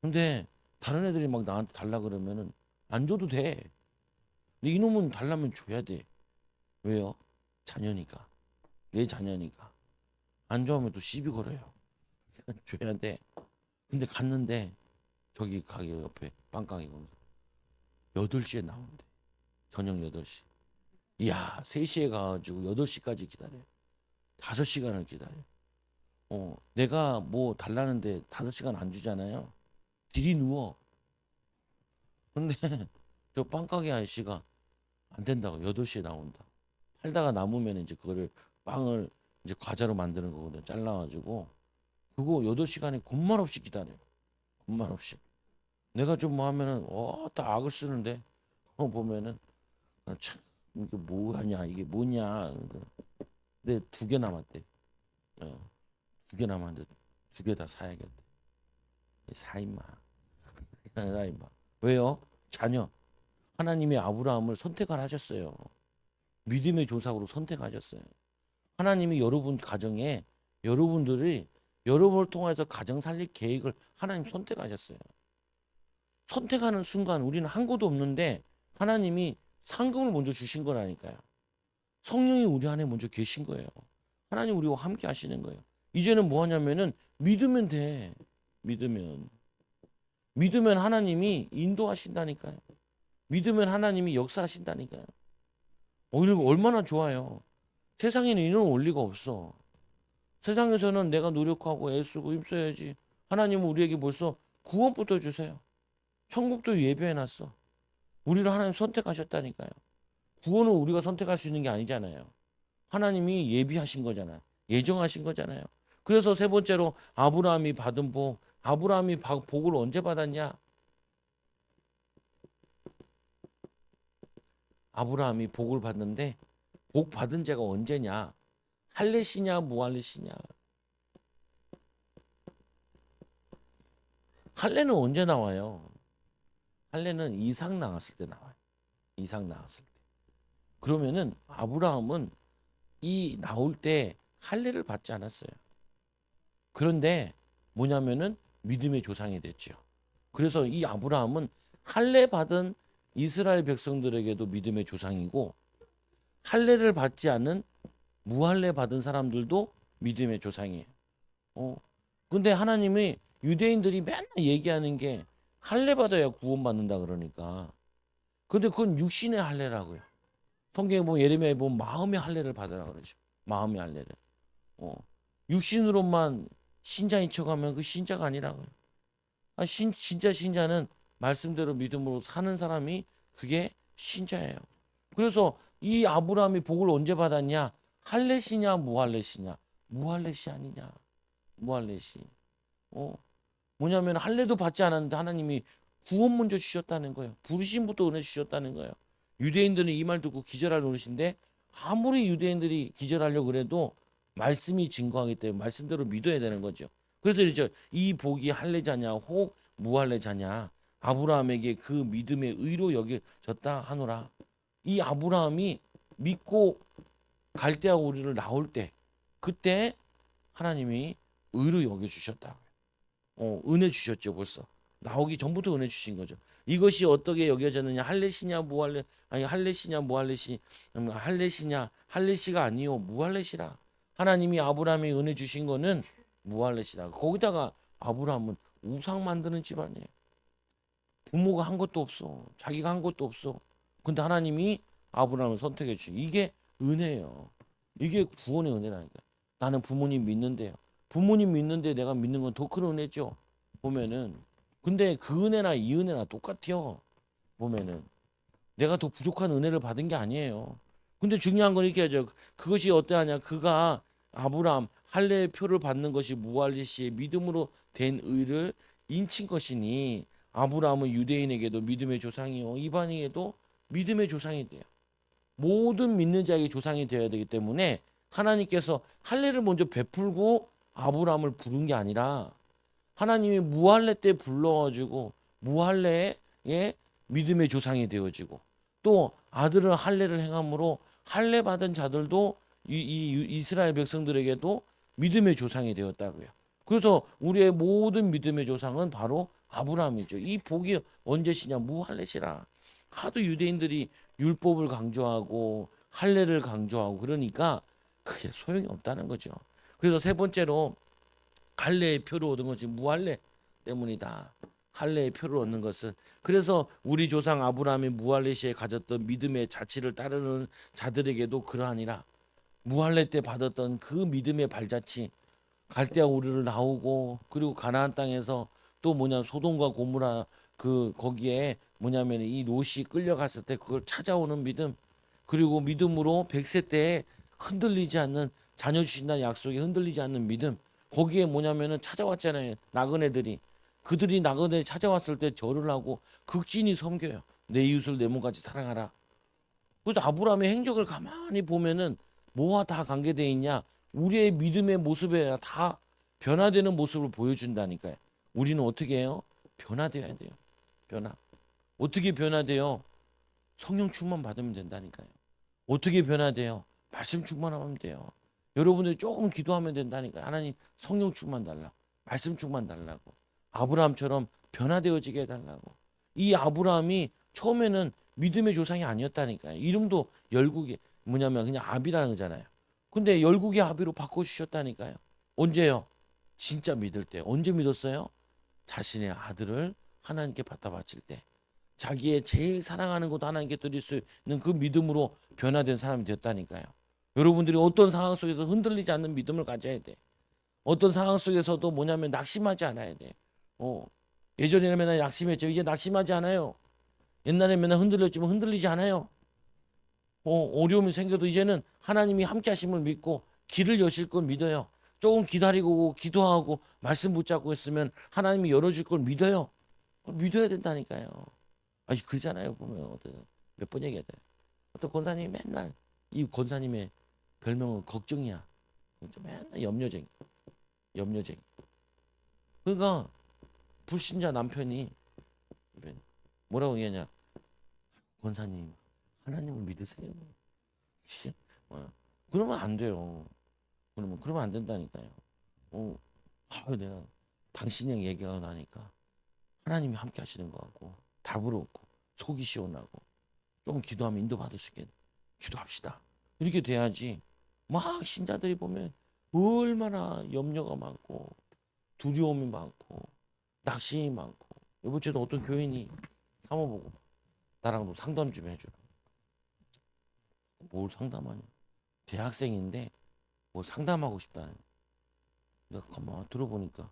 근데 다른 애들이 막 나한테 달라 그러면은 안 줘도 돼. 근데 이놈은 달라면 줘야 돼. 왜요? 자녀니까. 내 자녀니까. 안 좋아하면 또 시비 걸어요. 줘야 돼. 근데 갔는데 저기 가게 옆에 빵가게 거기서 8시에 나온대. 저녁 8시. 이야, 3시에 가가지고 8시까지 기다려요. 5시간을 기다려요. 내가 뭐 달라는데 5시간 안 주잖아요. 들이 누워. 근데 저 빵가게 아저씨가 안 된다고 8시에 나온다. 팔다가 남으면 이제 그거를 빵을 이제 과자로 만드는 거거든. 잘라가지고 그거 8시간에 군말 없이 기다려요. 군말 없이. 내가 좀 뭐 하면은 딱 악을 쓰는데 보면은 참 이게 뭐 하냐 이게 뭐냐. 근데 2개 남았대. 2개 남았는데 2개 다 사야겠대. 사 임마. 사 임마. 왜요? 자녀. 하나님이 아브라함을 선택을 하셨어요. 믿음의 조상으로 선택하셨어요. 하나님이 여러분 가정에 여러분들이 여러분을 통해서 가정 살릴 계획을 하나님 선택하셨어요. 선택하는 순간 우리는 한 것도 없는데 하나님이 상급을 먼저 주신 거라니까요. 성령이 우리 안에 먼저 계신 거예요. 하나님 우리와 함께 하시는 거예요. 이제는 뭐 하냐면은 믿으면 돼. 믿으면. 믿으면 하나님이 인도하신다니까요. 믿으면 하나님이 역사하신다니까요. 이거 얼마나 좋아요. 세상에는 이런 원리가 없어. 세상에서는 내가 노력하고 애쓰고 힘써야지. 하나님은 우리에게 벌써 구원부터 주세요. 천국도 예배해놨어. 우리를 하나님 선택하셨다니까요. 구원은 우리가 선택할 수 있는 게 아니잖아요. 하나님이 예비하신 거잖아요. 예정하신 거잖아요. 그래서 세 번째로 아브라함이 받은 복. 아브라함이 복을 언제 받았냐? 아브라함이 복을 받는데 복 받은 자가 언제냐? 할례시냐 무할례시냐? 할례는 언제 나와요? 할례는 이삭 나왔을 때 나와요. 이삭 나왔을 때. 그러면은 아브라함은 이 나올 때 할례를 받지 않았어요. 그런데 뭐냐면은 믿음의 조상이 됐죠. 그래서 이 아브라함은 할례 받은 이스라엘 백성들에게도 믿음의 조상이고 할례를 받지 않은 무할례 받은 사람들도 믿음의 조상이에요. 근데 하나님이 유대인들이 맨날 얘기하는 게 할례 받아야 구원받는다 그러니까. 근데 그건 육신의 할례라고요. 성경에 보면 예레미야에 보면 마음의 할례를 받으라 그러죠. 마음의 할례를. 어. 육신으로만 신자인 척하면 그 신자가 아니라고요. 진짜 신자는 말씀대로 믿음으로 사는 사람이 그게 신자예요. 그래서 이 아브라함이 복을 언제 받았냐? 할례시냐 무할례시냐? 무할례시 아니냐? 무할례시. 뭐냐면 할례도 받지 않았는데 하나님이 구원 먼저 주셨다는 거예요. 부르심부터 은혜 주셨다는 거예요. 유대인들은 이 말 듣고 기절할 노릇인데 아무리 유대인들이 기절하려고 그래도 말씀이 증거하기 때문에 말씀대로 믿어야 되는 거죠. 그래서 이제 이 복이 할례자냐 혹 무할례자냐 아브라함에게 그 믿음의 의로 여겨졌다 하노라. 이 아브라함이 믿고 갈대아 우리를 나올 때 그때 하나님이 의로 여겨주셨다. 은혜 주셨죠. 벌써 나오기 전부터 은혜 주신 거죠. 이것이 어떻게 여겨졌느냐? 할례시냐 무할례 아니 할례시냐 무할례시 할례시냐 할례시가 아니요 무할례시라. 하나님이 아브라함에 은혜 주신 거는 무할례시다. 거기다가 아브라함은 우상 만드는 집안이에요. 부모가 한 것도 없어. 자기가 한 것도 없어. 근데 하나님이 아브라함을 선택해 주신 이게 은혜예요. 이게 구원의 은혜라니까. 나는 부모님 믿는데요. 부모님 믿는데 내가 믿는 건 더 큰 은혜죠. 보면은 근데 그 은혜나 이 은혜나 똑같아요. 보면은 내가 더 부족한 은혜를 받은 게 아니에요. 근데 중요한 건 이렇게 하죠. 그것이 어떠하냐? 그가 아브라함 할례의 표를 받는 것이 무할례시의 믿음으로 된 의를 인친 것이니 아브라함은 유대인에게도 믿음의 조상이요 이방인에게도 믿음의 조상이 돼요. 모든 믿는 자에게 조상이 되어야 되기 때문에 하나님께서 할례를 먼저 베풀고 아브라함을 부른 게 아니라 하나님이 무할례 때 불러가지고 무할례의 믿음의 조상이 되어지고 또 아들을 할례를 행함으로 할례 받은 자들도 이 이스라엘 백성들에게도 믿음의 조상이 되었다고요. 그래서 우리의 모든 믿음의 조상은 바로 아브라함이죠. 이 복이 언제시냐? 무할례시라. 하도 유대인들이 율법을 강조하고 할례를 강조하고 그러니까 그게 소용이 없다는 거죠. 그래서 세 번째로 할례의 표를 얻은 것이 무할례 때문이다. 할례의 표를 얻는 것은 그래서 우리 조상 아브라함이 무할례 시에 가졌던 믿음의 자치를 따르는 자들에게도 그러하니라. 무할례 때 받았던 그 믿음의 발자취 갈대아 우르를 나오고 그리고 가나안 땅에서 또 뭐냐 소돔과 고모라 그 거기에 뭐냐면 이 롯이 끌려갔을 때 그걸 찾아오는 믿음 그리고 믿음으로 100세 때에 흔들리지 않는 자녀 주신다는 약속에 흔들리지 않는 믿음 거기에 뭐냐면은 찾아왔잖아요. 나그네들이 그들이 나그네 찾아왔을 때 절을 하고 극진히 섬겨요. 내 이웃을 내 몸같이 사랑하라. 그래서 아브라함의 행적을 가만히 보면은 뭐와 다 관계되어 있냐? 우리의 믿음의 모습에 다 변화되는 모습을 보여준다니까요. 우리는 어떻게 해요? 변화되어야 돼요. 변화. 어떻게 변화돼요? 성령 충만 받으면 된다니까요. 어떻게 변화돼요? 말씀 충만하면 돼요. 여러분들이 조금 기도하면 된다니까요. 하나님 성령 충만 달라고. 말씀 충만 달라고. 아브라함처럼 변화되어지게 해달라고. 이 아브라함이 처음에는 믿음의 조상이 아니었다니까요. 이름도 열국이 뭐냐면 그냥 아비라는 거잖아요. 근데 열국의 아비로 바꿔주셨다니까요. 언제요? 진짜 믿을 때. 언제 믿었어요? 자신의 아들을 하나님께 갖다 바칠 때. 자기의 제일 사랑하는 것도 하나님께 드릴 수 있는 그 믿음으로 변화된 사람이 됐다니까요. 여러분들이 어떤 상황 속에서 흔들리지 않는 믿음을 가져야 돼. 어떤 상황 속에서도 뭐냐면 낙심하지 않아야 돼. 어, 예전에는 맨날 낙심했죠. 이제 낙심하지 않아요. 옛날에 맨날 흔들렸지만 흔들리지 않아요. 어려움이 생겨도 이제는 하나님이 함께 하심을 믿고 길을 여실 걸 믿어요. 조금 기다리고 기도하고 말씀 붙잡고 있으면 하나님이 열어줄 걸 믿어요. 믿어야 된다니까요. 아니 그러잖아요. 보면 몇 번 얘기해야 돼. 어떤 권사님이 맨날 이 권사님의 별명은 걱정이야. 맨날 염려쟁이. 염려쟁이. 그러니까 불신자 남편이 뭐라고 얘기하냐. 권사님 하나님을 믿으세요. 그러면 안 돼요. 그러면 안 된다니까요. 내가 당신이랑 얘기가 나니까 하나님이 함께 하시는 것 같고 답을 얻고 속이 시원하고 조금 기도하면 인도 받을 수 있게 기도합시다. 이렇게 돼야지. 막 신자들이 보면 얼마나 염려가 많고 두려움이 많고 낙심이 많고 이번 주에도 어떤 교인이 사모보고 나랑도 상담 좀 해줘. 뭘 상담하냐? 대학생인데 뭐 상담하고 싶다는. 내가 가만 들어보니까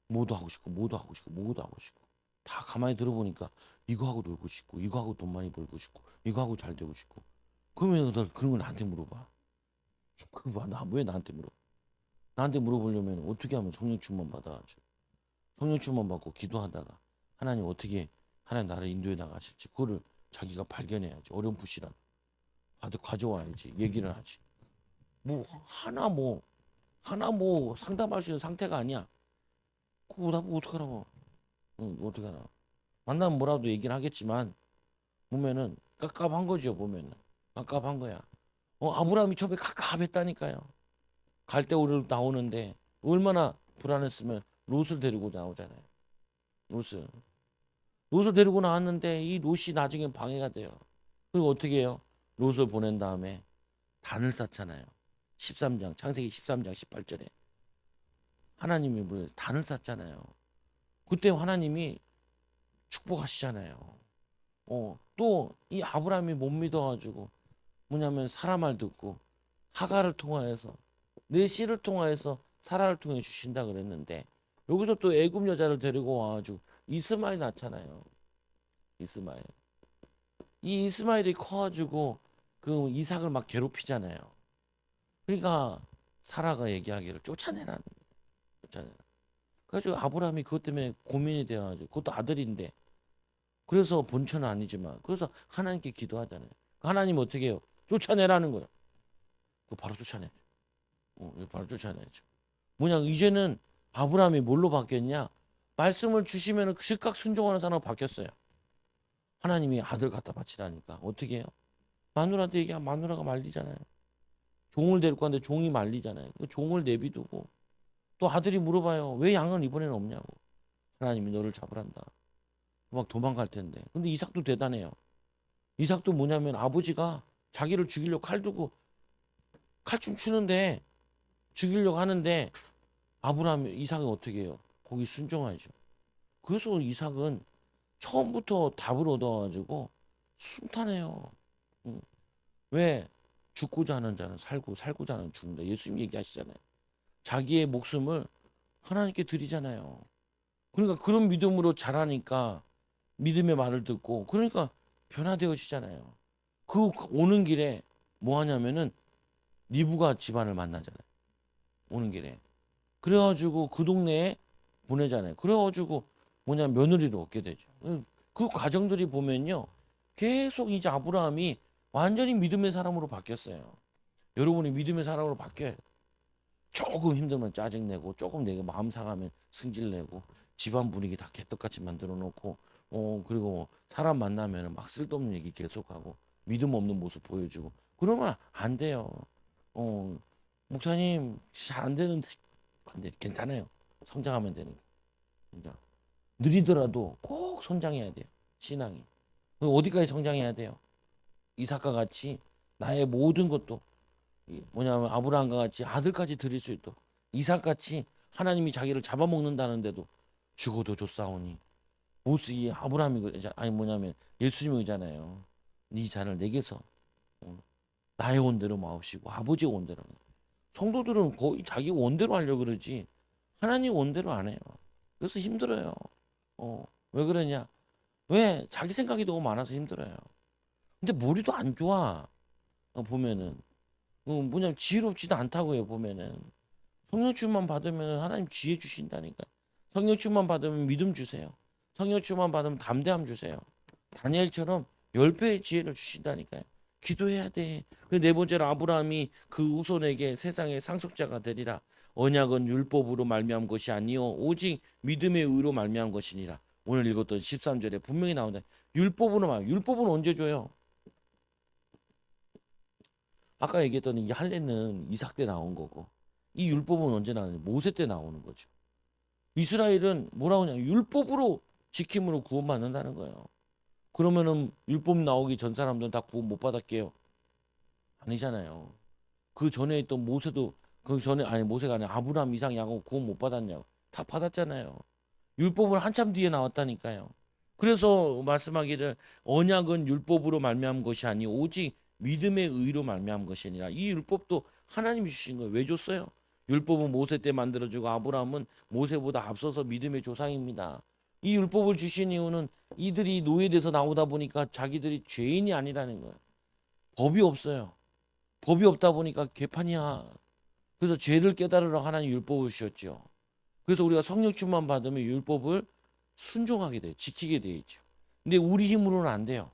뭐도 하고 싶고 뭐도 하고 싶고 뭐도 하고 싶고 다 가만히 들어보니까 이거 하고 놀고 싶고 이거 하고 돈 많이 벌고 싶고 이거 하고 잘 되고 싶고. 그러면 너 그런 거 나한테 물어봐. 그거 나 왜 나한테 물어? 나한테 물어보려면 어떻게 하면 성령 충만 받아가지고 성령 충만 받고 기도하다가 하나님 어떻게 하나님 나를 인도해 나가실지 그거를 자기가 발견해야지. 어렴풋이라도 가져와야지. 얘기를 하지. 하나 뭐 상담할 수 있는 상태가 아니야. 그거 나보고 어떡하라고. 응, 어떡하나. 만나면 뭐라도 얘기를 하겠지만 보면은 깝깝한 거죠. 보면은 깝깝한 거야. 아브라함이 처음에 깝깝했다니까요. 갈대오를 나오는데 얼마나 불안했으면 롯을 데리고 나오잖아요. 롯을 데리고 나왔는데 이 롯이 나중에 방해가 돼요. 그리고 어떻게 해요? 롯을 보낸 다음에 단을 쌓잖아요. 13장 창세기 13장 18절에 하나님이 단을 쌓잖아요. 그때 하나님이 축복하시잖아요. 또 이 아브라함이 못 믿어가지고 뭐냐면 사라 말 듣고 하가를 통하여서 내 씨를 통하여서 사라를 통해 주신다 그랬는데 여기서 또 애굽 여자를 데리고 와가지고 이스마엘 낳잖아요. 이스마엘. 이 이스마엘이 커가지고 그 이삭을 막 괴롭히잖아요. 그러니까 사라가 얘기하기를 쫓아내라. 쫓아내라. 그래가지고 아브라함이 그것 때문에 고민이 돼가지고 그것도 아들인데 그래서 본처는 아니지만 그래서 하나님께 기도하잖아요. 하나님 어떻게 해요? 쫓아내라는 거예요. 그거 바로 쫓아내. 이거 바로 쫓아내죠. 뭐냐 이제는 아브라함이 뭘로 바뀌었냐? 말씀을 주시면 즉각 순종하는 사람으로 바뀌었어요. 하나님이 아들 갖다 바치라니까 어떻게 해요? 마누라한테 얘기하면 마누라가 말리잖아요. 종을 데리고 왔는데 종이 말리잖아요. 그 종을 내비두고 또 아들이 물어봐요. 왜 양은 이번에는 없냐고. 하나님이 너를 잡으란다. 막 도망갈 텐데. 근데 이삭도 대단해요. 이삭도 뭐냐면 아버지가 자기를 죽이려고 칼 두고 칼춤 추는데 죽이려고 하는데 아브라함 이삭은 어떻게 해요? 거기 순종하죠. 그래서 이삭은 처음부터 답을 얻어가지고 순탄해요. 응. 왜? 죽고자 하는 자는 살고 살고자 하는 죽는다. 예수님 얘기하시잖아요. 자기의 목숨을 하나님께 드리잖아요. 그러니까 그런 믿음으로 자라니까 믿음의 말을 듣고 그러니까 변화되어지잖아요. 그 오는 길에 뭐 하냐면은 리브가 집안을 만나잖아요. 오는 길에. 그래가지고 그 동네에 보내잖아요. 그래가지고 뭐냐 며느리를 얻게 되죠. 그 과정들이 보면요. 계속 이제 아브라함이 완전히 믿음의 사람으로 바뀌었어요. 여러분이 믿음의 사람으로 바뀌어요. 조금 힘들면 짜증내고 조금 내가 마음 상하면 승질내고 집안 분위기 다 개떡같이 만들어 놓고 그리고 사람 만나면 막 쓸데없는 얘기 계속하고 믿음 없는 모습 보여주고 그러면 안 돼요. 어, 목사님 잘 안 되는데 안 돼. 괜찮아요. 성장하면 되니까. 그러니까 느리더라도 꼭 성장해야 돼요. 신앙이. 어디까지 성장해야 돼요? 이삭과 같이 나의 모든 것도 뭐냐면 아브라함과 같이 아들까지 드릴 수 있도록 이삭같이 하나님이 자기를 잡아먹는다는데도 죽어도 줬사오니 모스 이 아브라함이 아니 뭐냐면 예수님이잖아요. 네 자를 내게서 나의 원대로 마옵시고 아버지의 원대로. 성도들은 거의 자기 원대로 하려고 그러지 하나님 원대로 안 해요. 그래서 힘들어요. 왜 그러냐? 왜? 자기 생각이 너무 많아서 힘들어요. 근데 머리도 안 좋아. 보면은 뭐냐면 지혜롭지도 않다고요. 보면은 성령충만 받으면 하나님 지혜 주신다니까. 성령충만 받으면 믿음 주세요. 성령충만 받으면 담대함 주세요. 다니엘처럼 10배의 지혜를 주신다니까요. 기도해야 돼. 그 네 번째로 아브라함이 그 후손에게 세상의 상속자가 되리라. 언약은 율법으로 말미암은 것이 아니요 오직 믿음의 의로 말미암은 것이니라. 오늘 읽었던 13절에 분명히 나온다. 율법으로 말. 율법은 언제 줘요? 아까 얘기했던 이 할례는 이삭 때 나온 거고 이 율법은 언제 나오냐? 모세 때 나오는 거죠. 이스라엘은 뭐라고 하냐? 율법으로 지킴으로 구원받는다는 거예요. 그러면은 율법 나오기 전 사람들은 다 구원 못 받았게요? 아니잖아요. 그 전에 있던 모세도 그 전에 아니 모세가 아니라 아브라함, 이삭, 야곱 구원 못 받았냐고? 다 받았잖아요. 율법은 한참 뒤에 나왔다니까요. 그래서 말씀하기를 언약은 율법으로 말미암은 것이 아니 오직 믿음의 의로 말미암은 것이니라. 이 율법도 하나님이 주신 거예요. 왜 줬어요? 율법은 모세 때 만들어지고 아브라함은 모세보다 앞서서 믿음의 조상입니다. 이 율법을 주신 이유는 이들이 노예돼서 나오다 보니까 자기들이 죄인이 아니라는 거예요. 법이 없어요. 법이 없다 보니까 개판이야. 그래서 죄를 깨달으러 하나님 율법을 주셨죠. 그래서 우리가 성령 충만 받으면 율법을 순종하게 돼요. 지키게 되어 있죠. 근데 우리 힘으로는 안 돼요.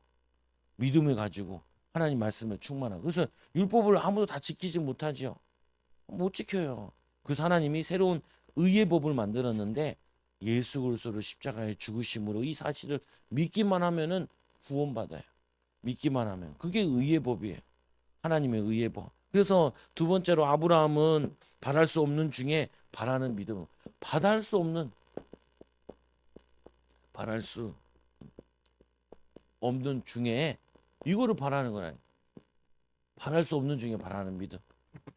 믿음을 가지고 하나님 말씀을 충만하고. 그래서 율법을 아무도 다 지키지 못하죠. 못 지켜요. 그래서 하나님이 새로운 의의 법을 만들었는데 예수 그리스도를 십자가에 죽으심으로 이 사실을 믿기만 하면은 구원받아요. 믿기만 하면. 그게 의의 법이에요. 하나님의 의의 법. 그래서 두 번째로 아브라함은 바랄 수 없는 중에 바라는 믿음. 바랄 수 없는 바랄 수 없는 중에 이거를 바라는 거라. 바랄 수 없는 중에 바라는 믿음.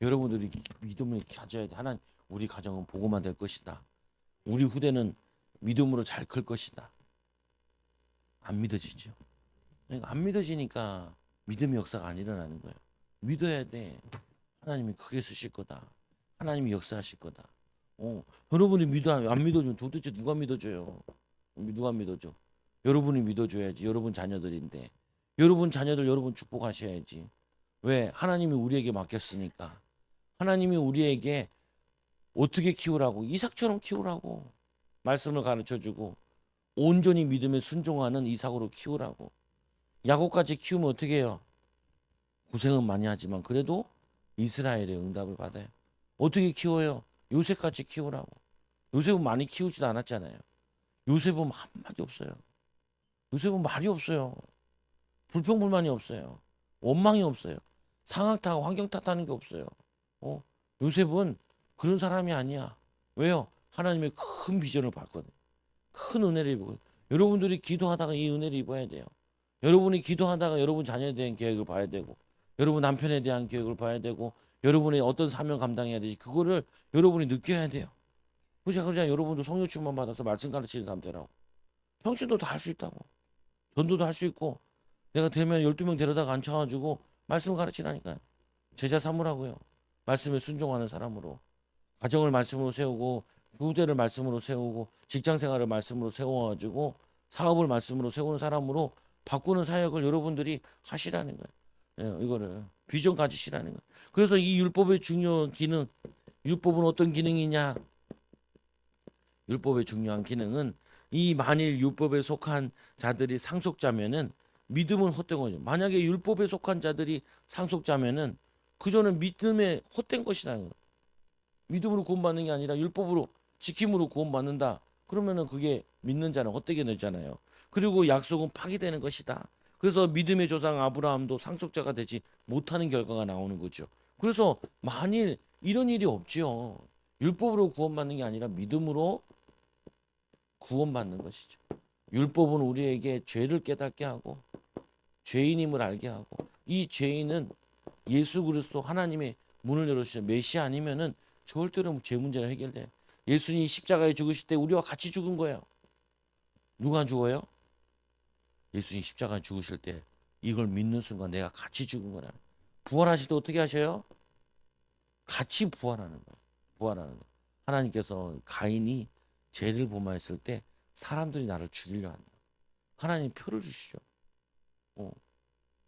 여러분들이 믿음을 가져야 돼. 하나님, 우리 가정은 복음화 될 것이다. 우리 후대는 믿음으로 잘 클 것이다. 안 믿어지죠. 그러니까 안 믿어지니까 믿음의 역사가 안 일어나는 거예요. 믿어야 돼. 하나님이 크게 쓰실 거다. 하나님이 역사하실 거다. 여러분이 안 믿어주면 도대체 누가 믿어줘요? 누가 믿어줘? 여러분이 믿어줘야지. 여러분 자녀들인데. 여러분 자녀들 여러분 축복하셔야지. 왜? 하나님이 우리에게 맡겼으니까. 하나님이 우리에게 어떻게 키우라고? 이삭처럼 키우라고. 말씀을 가르쳐주고 온전히 믿음에 순종하는 이삭으로 키우라고. 야곱까지 키우면 어떻게 해요? 고생은 많이 하지만 그래도 이스라엘의 응답을 받아요. 어떻게 키워요? 요셉같이 키우라고. 요셉은 많이 키우지도 않았잖아요. 요셉은 한마디 없어요. 요셉은 말이 없어요. 불평불만이 없어요. 원망이 없어요. 상황 탓, 환경 탓하는 게 없어요. 요셉은 그런 사람이 아니야. 왜요? 하나님의 큰 비전을 봤거든. 큰 은혜를 입고. 여러분들이 기도하다가 이 은혜를 입어야 돼요. 여러분이 기도하다가 여러분 자녀에 대한 계획을 봐야 되고, 여러분 남편에 대한 계획을 봐야 되고, 여러분의 어떤 사명 감당해야 되지. 그거를 여러분이 느껴야 돼요. 그러자 여러분도 성령 충만 받아서 말씀 가르치는 사람 되라고. 평신도 다 할 수 있다고. 전도도 할 수 있고, 내가 되면 12명 데려다가 앉혀가지고 말씀 가르치라니까요. 제자 삼으라고요. 말씀에 순종하는 사람으로. 가정을 말씀으로 세우고 후대를 말씀으로 세우고 직장 생활을 말씀으로 세워가지고 사업을 말씀으로 세우는 사람으로 바꾸는 사역을 여러분들이 하시라는 거예요. 이거를 비전 가지시라는 거예요. 그래서 이 율법의 중요한 기능, 율법은 어떤 기능이냐? 율법의 중요한 기능은 이 만일 율법에 속한 자들이 상속자면은 믿음은 헛된 거죠. 만약에 율법에 속한 자들이 상속자면은 그저는 믿음에 헛된 것이라는 거예요. 믿음으로 구원받는 게 아니라 율법으로 지킴으로 구원받는다. 그러면은 그게 믿는 자는 헛되게 되잖아요. 그리고 약속은 파기되는 것이다. 그래서 믿음의 조상 아브라함도 상속자가 되지 못하는 결과가 나오는 거죠. 그래서 만일 이런 일이 없지요. 율법으로 구원받는 게 아니라 믿음으로 구원받는 것이죠. 율법은 우리에게 죄를 깨닫게 하고 죄인임을 알게 하고, 이 죄인은 예수 그리스도 하나님의 문을 열어주신 메시아 아니면은 절대로 죄 문제는 해결돼. 예수님이 십자가에 죽으실 때 우리와 같이 죽은 거예요. 누가 죽어요? 예수님 십자가에 죽으실 때 이걸 믿는 순간 내가 같이 죽은 거라. 부활하실 때 어떻게 하셔요? 같이 부활하는 거예요. 부활하는 거예요. 하나님께서 가인이 죄를 범하였을 때 사람들이 나를 죽이려 한다. 하나님 표를 주시죠. 어.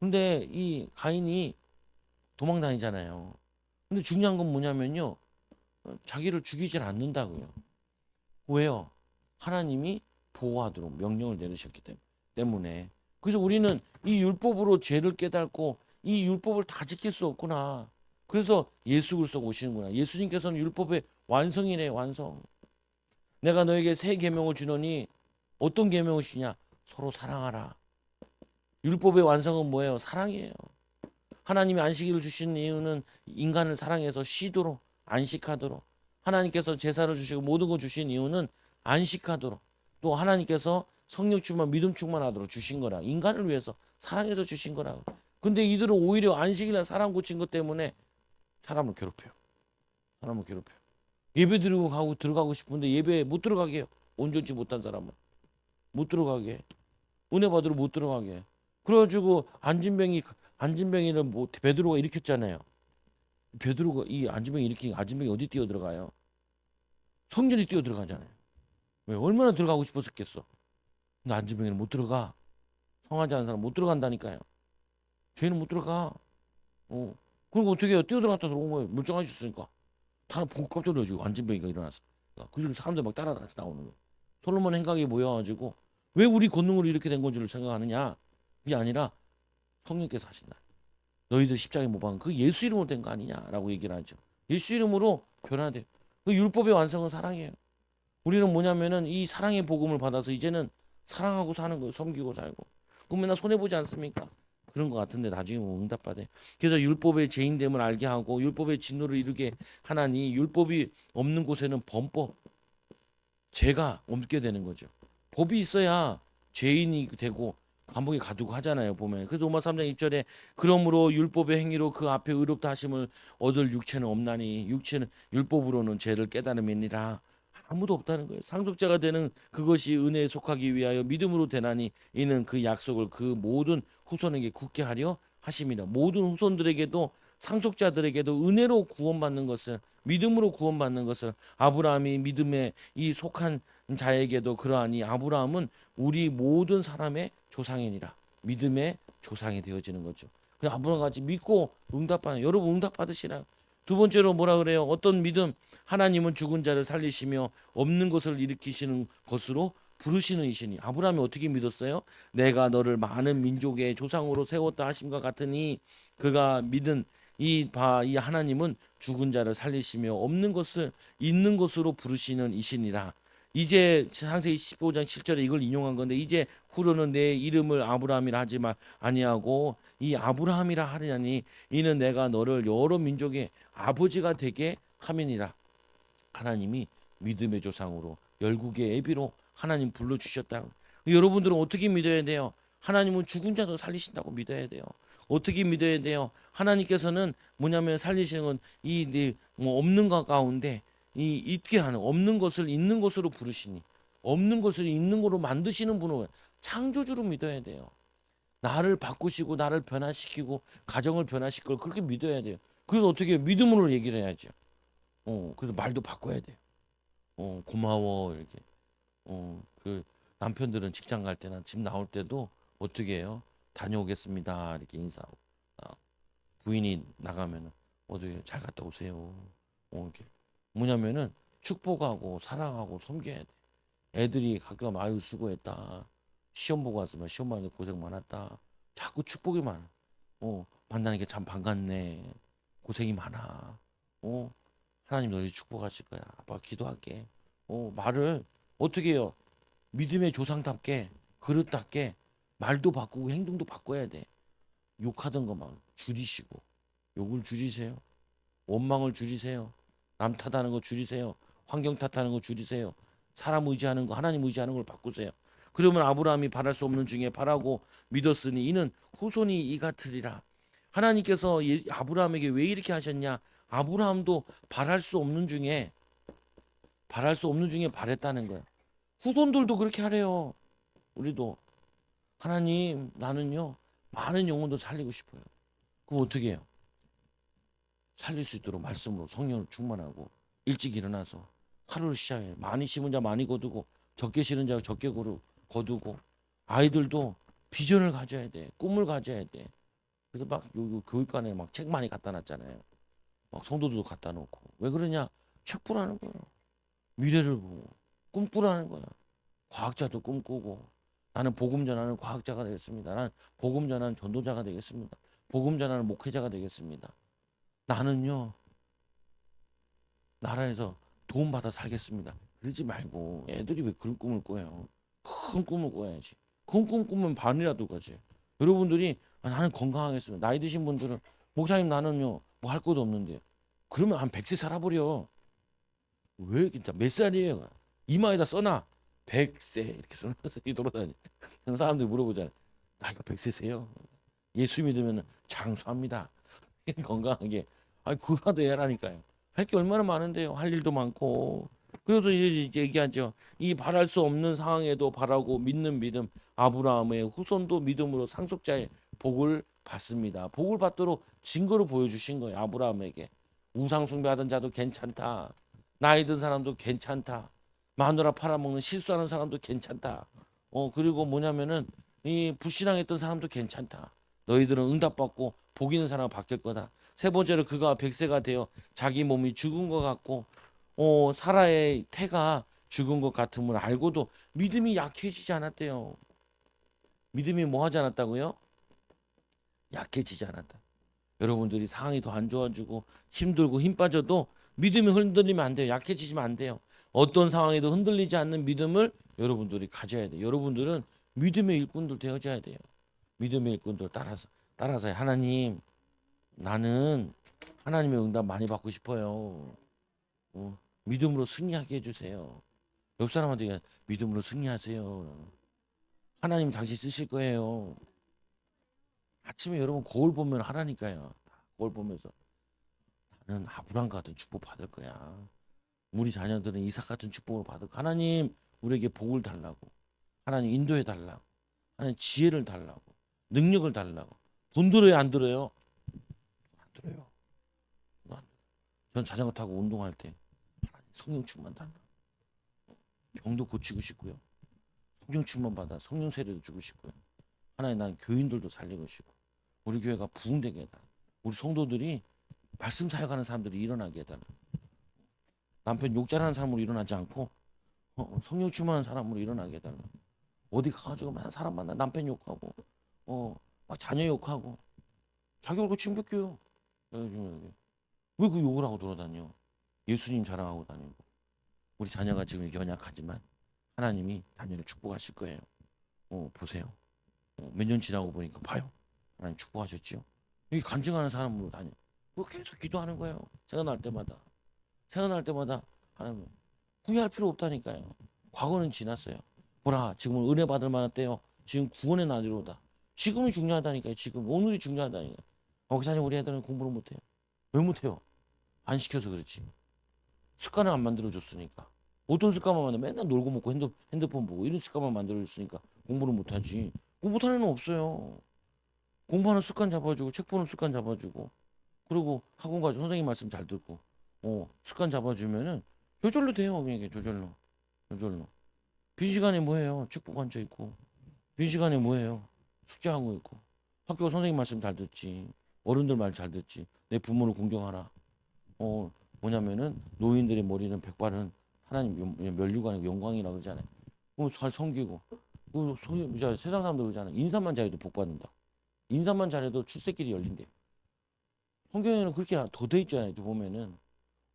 근데 이 가인이 도망 다니잖아요. 근데 중요한 건 뭐냐면요. 자기를 죽이질 않는다고요. 왜요? 하나님이 보호하도록 명령을 내리셨기 때문에. 그래서 우리는 이 율법으로 죄를 깨닫고 이 율법을 다 지킬 수 없구나. 그래서 예수 그리스도가 오시는구나. 예수님께서는 율법의 완성이래, 완성. 내가 너에게 새 계명을 주노니 어떤 계명을 주냐? 서로 사랑하라. 율법의 완성은 뭐예요? 사랑이에요. 하나님이 안식일을 주신 이유는 인간을 사랑해서 쉬도록, 안식하도록. 하나님께서 제사를 주시고 모든 걸 주신 이유는 안식하도록. 또 하나님께서 성령 충만, 믿음 충만하도록 주신 거라. 인간을 위해서 사랑해서 주신 거라. 근데 이들은 오히려 안식일날 사람 고친 것 때문에 사람을 괴롭혀요. 사람을 괴롭혀요. 예배 드리고 가고 들어가고 싶은데 예배에 못 들어가게 해요. 온전치 못한 사람은 못 들어가게 해. 은혜 받으러 못 들어가게 해. 그래가지고 안진뱅이를 뭐 베드로가 일으켰잖아요. 베드로가 이 안진뱅이 일으킨 안진뱅이 어디 뛰어 들어가요? 성전에 뛰어 들어가잖아요. 왜? 얼마나 들어가고 싶었겠어. 근데 안진뱅이는 못 들어가. 성하지 않은 사람 못 들어간다니까요. 죄는 못 들어가. 그리고 어떻게 해요? 뛰어 들어갔다 들어온 거예요. 멀쩡하셨으니까. 다른 보고 깜짝 놀라지고 안진뱅이가 일어났어. 그 중에 사람들 막 따라다니서 나오는 거예요. 솔로몬 행각에 모여가지고 왜 우리 권능으로 이렇게 된 건 줄 생각하느냐? 그게 아니라 성령께서 하신다. 너희들 십자가에 못 박은 그 예수 이름으로 된 거 아니냐라고 얘기를 하죠. 예수 이름으로 변화돼. 그 율법의 완성은 사랑이에요. 우리는 뭐냐면은 이 사랑의 복음을 받아서 이제는 사랑하고 사는 거예요. 섬기고 살고. 그럼 맨날 손해 보지 않습니까? 그런 것 같은데 나중에 뭐 응답받아요. 그래서 율법의 죄인됨을 알게 하고 율법의 진노를 이루게 하나니 율법이 없는 곳에는 범법, 죄가 없게 되는 거죠. 법이 있어야 죄인이 되고 감옥에 가두고 하잖아요. 보면. 그래서 로마 3장 1절에 그러므로 율법의 행위로 그 앞에 의롭다 하심을 얻을 육체는 없나니 육체는 율법으로는 죄를 깨달음이니라. 아무도 없다는 거예요. 상속자가 되는 그것이 은혜에 속하기 위하여 믿음으로 되나니 이는 그 약속을 그 모든 후손에게 굳게 하려 하심이라. 모든 후손들에게도 상속자들에게도 은혜로 구원받는 것을 믿음으로 구원받는 것을 아브라함이 믿음에 이 속한 자에게도 그러하니 아브라함은 우리 모든 사람의 조상이니라. 믿음의 조상이 되어지는 거죠. 그래서 아브라함 같이 믿고 응답받는 여러분 응답 받으시라. 두 번째로 뭐라 그래요? 어떤 믿음? 하나님은 죽은 자를 살리시며 없는 것을 일으키시는 것으로 부르시는 이시니. 아브라함이 어떻게 믿었어요? 내가 너를 많은 민족의 조상으로 세웠다 하심과 같으니 그가 믿은 이 하나님은 죽은 자를 살리시며 없는 것을 있는 것으로 부르시는 이시니라. 이제 창세기 15장 7절에 이걸 인용한 건데 이제 후로는 내 이름을 아브라함이라 하지 아니하고 이 아브라함이라 하리니 이는 내가 너를 여러 민족의 아버지가 되게 함이니라. 하나님이 믿음의 조상으로 열국의 애비로 하나님 불러주셨다. 여러분들은 어떻게 믿어야 돼요? 하나님은 죽은 자도 살리신다고 믿어야 돼요. 어떻게 믿어야 돼요? 하나님께서는 뭐냐면 살리시는 건 뭐 없는 것 가운데 이 있게 하는 없는 것을 있는 것으로 부르시니 없는 것을 있는 것으로 만드시는 분을 창조주로 믿어야 돼요. 나를 바꾸시고 나를 변화시키고 가정을 변화시키고 그렇게 믿어야 돼요. 그래서 어떻게 해요? 믿음으로 얘기를 해야죠. 그래서 말도 바꿔야 돼요. 고마워 이렇게. 그 남편들은 직장 갈 때나 집 나올 때도 어떻게 해요? 다녀오겠습니다 이렇게 인사하고. 부인이 나가면은 어떻게 잘 갔다 오세요. 이렇게 뭐냐면은 축복하고 사랑하고 섬겨야 돼. 애들이 가끔 아유 수고했다. 시험 보고 왔으면 시험 보는데 고생 많았다. 자꾸 축복이 많아. 만나니까 참 반갑네. 고생이 많아. 어, 하나님 너희 축복하실 거야. 아빠 기도할게. 말을 어떻게 해요? 믿음의 조상답게 그릇답게 말도 바꾸고 행동도 바꿔야 돼. 욕하던 거 막 줄이시고 욕을 줄이세요. 원망을 줄이세요. 남 탓하는 거 줄이세요. 환경 탓하는 거 줄이세요. 사람 의지하는 거 하나님 의지하는 걸 바꾸세요. 그러면 아브라함이 바랄 수 없는 중에 바라고 믿었으니 이는 후손이 이 같으리라. 하나님께서 아브라함에게 왜 이렇게 하셨냐? 아브라함도 바랄 수 없는 중에 바랬다는 거야. 후손들도 그렇게 하래요. 우리도 하나님 나는요 많은 영혼도 살리고 싶어요. 그럼 어떻게 해요? 살릴 수 있도록 말씀으로 성령을 충만하고 일찍 일어나서 하루를 시작해. 많이 심은 자 많이 거두고 적게 심은 자 적게 거두고 아이들도 비전을 가져야 돼. 꿈을 가져야 돼. 그래서 막 요 교육관에 막 책 많이 갖다 놨잖아요. 막 성도들도 갖다 놓고. 왜 그러냐? 책 보라는 거예요. 미래를 보고 꿈꾸라는 거야. 과학자도 꿈꾸고 나는 복음 전하는 과학자가 되겠습니다. 나는 복음 전하는 전도자가 되겠습니다. 복음 전하는 목회자가 되겠습니다. 나는요 나라에서 도움 받아 살겠습니다. 그러지 말고 애들이 왜 그런 꿈을 꿔요? 큰 꿈을 꿔야지. 큰 꿈 꾸면 반이라도 가지. 여러분들이 나는 건강하겠습니다. 나이 드신 분들은 목사님 나는요 뭐 할 것도 없는데 그러면 한 100세 살아버려. 왜 진짜 몇 살이에요? 이마에다 써놔. 100세 이렇게 써놔서 돌아다니. 사람들이 물어보잖아요. 나이가 100세세요? 예수 믿으면 장수합니다. 건강하게. 아니 그거라도 해라니까요. 할 게 얼마나 많은데요. 할 일도 많고. 그래서 이제 얘기하죠. 이 바랄 수 없는 상황에도 바라고 믿는 믿음. 아브라함의 후손도 믿음으로 상속자의 복을 받습니다. 복을 받도록 증거를 보여주신 거예요. 아브라함에게. 우상 숭배하던 자도 괜찮다. 나이 든 사람도 괜찮다. 마누라 팔아먹는 실수하는 사람도 괜찮다. 그리고 뭐냐면은 이 불신앙했던 사람도 괜찮다. 너희들은 응답받고 복 있는 사람을 바뀔 거다. 세 번째로 그가 100세가 되어 자기 몸이 죽은 것 같고 사라의 태가 죽은 것 같음을 알고도 믿음이 약해지지 않았대요. 믿음이 뭐 하지 않았다고요? 약해지지 않았다. 여러분들이 상황이 더 안 좋아지고 힘들고 힘 빠져도 믿음이 흔들리면 안 돼요. 약해지면 안 돼요. 어떤 상황에도 흔들리지 않는 믿음을 여러분들이 가져야 돼요. 여러분들은 믿음의 일꾼들 되어져야 돼요. 믿음의 일꾼들 따라서 하나님 나는 하나님의 응답 많이 받고 싶어요. 믿음으로 승리하게 해주세요. 옆 사람한테 믿음으로 승리하세요. 하나님 당신 쓰실 거예요. 아침에 여러분 거울 보면 하라니까요. 거울 보면서 나는 아브라함 같은 축복 받을 거야. 우리 자녀들은 이삭 같은 축복을 받을 거야. 하나님 우리에게 복을 달라고. 하나님 인도해 달라고. 하나님 지혜를 달라고. 능력을 달라고. 돈 들어요 안 들어요? 안 들어요. 전 자전거 타고 운동할 때 하나님 성령 충만 달라고. 병도 고치고 싶고요. 성령 충만 받아 성령 세례도 주고 싶고요. 하나님 난 교인들도 살리고 싶고 우리 교회가 부흥되게 해달라. 우리 성도들이 말씀 사역하는 사람들이 일어나게 해달라. 남편 욕잘하는 사람으로 일어나지 않고 성령 충만한 사람으로 일어나게 해달라. 어디 가가지고 막 사람 만나 남편 욕하고 막 자녀 욕하고 자기 얼굴 침뱉겨요. 왜 그 욕을 하고 돌아다녀? 예수님 자랑하고 다니고 우리 자녀가 지금 이렇게 연약하지만 하나님이 자녀를 축복하실 거예요. 보세요. 몇 년 지나고 보니까 봐요. 하나님 축복하셨지요. 여기 간증하는 사람으로 다녀. 계속 기도하는 거예요. 생각날 때마다 하나님 후회할 필요 없다니까요. 과거는 지났어요. 보라 지금은 은혜 받을 만한 때요. 지금 구원의 날이로다. 지금이 중요하다니까요. 지금 오늘이 중요하다니까요. 목사님 우리 애들은 공부를 못해요. 왜 못해요? 안 시켜서 그렇지. 습관을 안 만들어줬으니까. 어떤 습관만 만들어 맨날 놀고 먹고 핸드폰 보고 이런 습관만 만들어줬으니까 공부를 못하지. 공부 못하는 애는 없어요. 공부하는 습관 잡아주고 책 보는 습관 잡아주고 그리고 학원 가서 선생님 말씀 잘 듣고 습관 잡아주면은 저절로 돼요. 그냥 이게 저절로. 빈 시간에 뭐해요? 책 보고 앉아 있고 빈 시간에 뭐해요? 숙제하고 있고 학교 선생님 말씀 잘 듣지 어른들 말 잘 듣지 내 부모를 공경하라. 뭐냐면은 노인들의 머리는 백발은 하나님 면류관의 영광이라고 그러잖아요. 잘 섬기고 세상 사람들 그러잖아요. 인사만 잘해도 복 받는다. 인사만 잘해도 출세길이 열린대. 성경에는 그렇게 더 돼 있잖아요. 보면은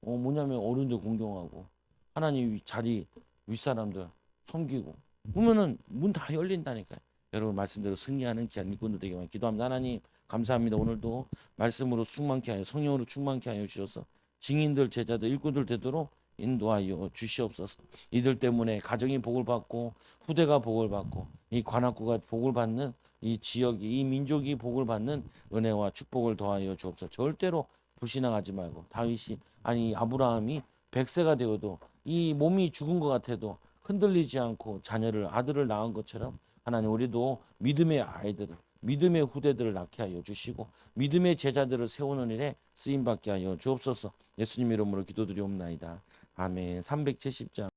뭐냐면 어른들 공경하고 하나님 자리 윗사람들 섬기고 보면은 문 다 열린다니까요. 여러분 말씀대로 승리하는 귀한 일꾼들 되기만 기도합니다. 하나님 감사합니다. 오늘도 말씀으로 충만케 하여 성령으로 충만케 하여 주셔서 증인들 제자들 일꾼들 되도록 인도하여 주시옵소서. 이들 때문에 가정이 복을 받고 후대가 복을 받고 이 관악구가 복을 받는 이 지역이 이 민족이 복을 받는 은혜와 축복을 더하여 주옵소서. 절대로 불신앙하지 말고 다윗이 아니 아브라함이 100세가 되어도 이 몸이 죽은 것 같아도 흔들리지 않고 자녀를 아들을 낳은 것처럼 하나님 우리도 믿음의 아이들을 믿음의 후대들을 낳게 하여 주시고 믿음의 제자들을 세우는 일에 쓰임 받게 하여 주옵소서. 예수님 이름으로 기도드리옵나이다. 아멘. 370장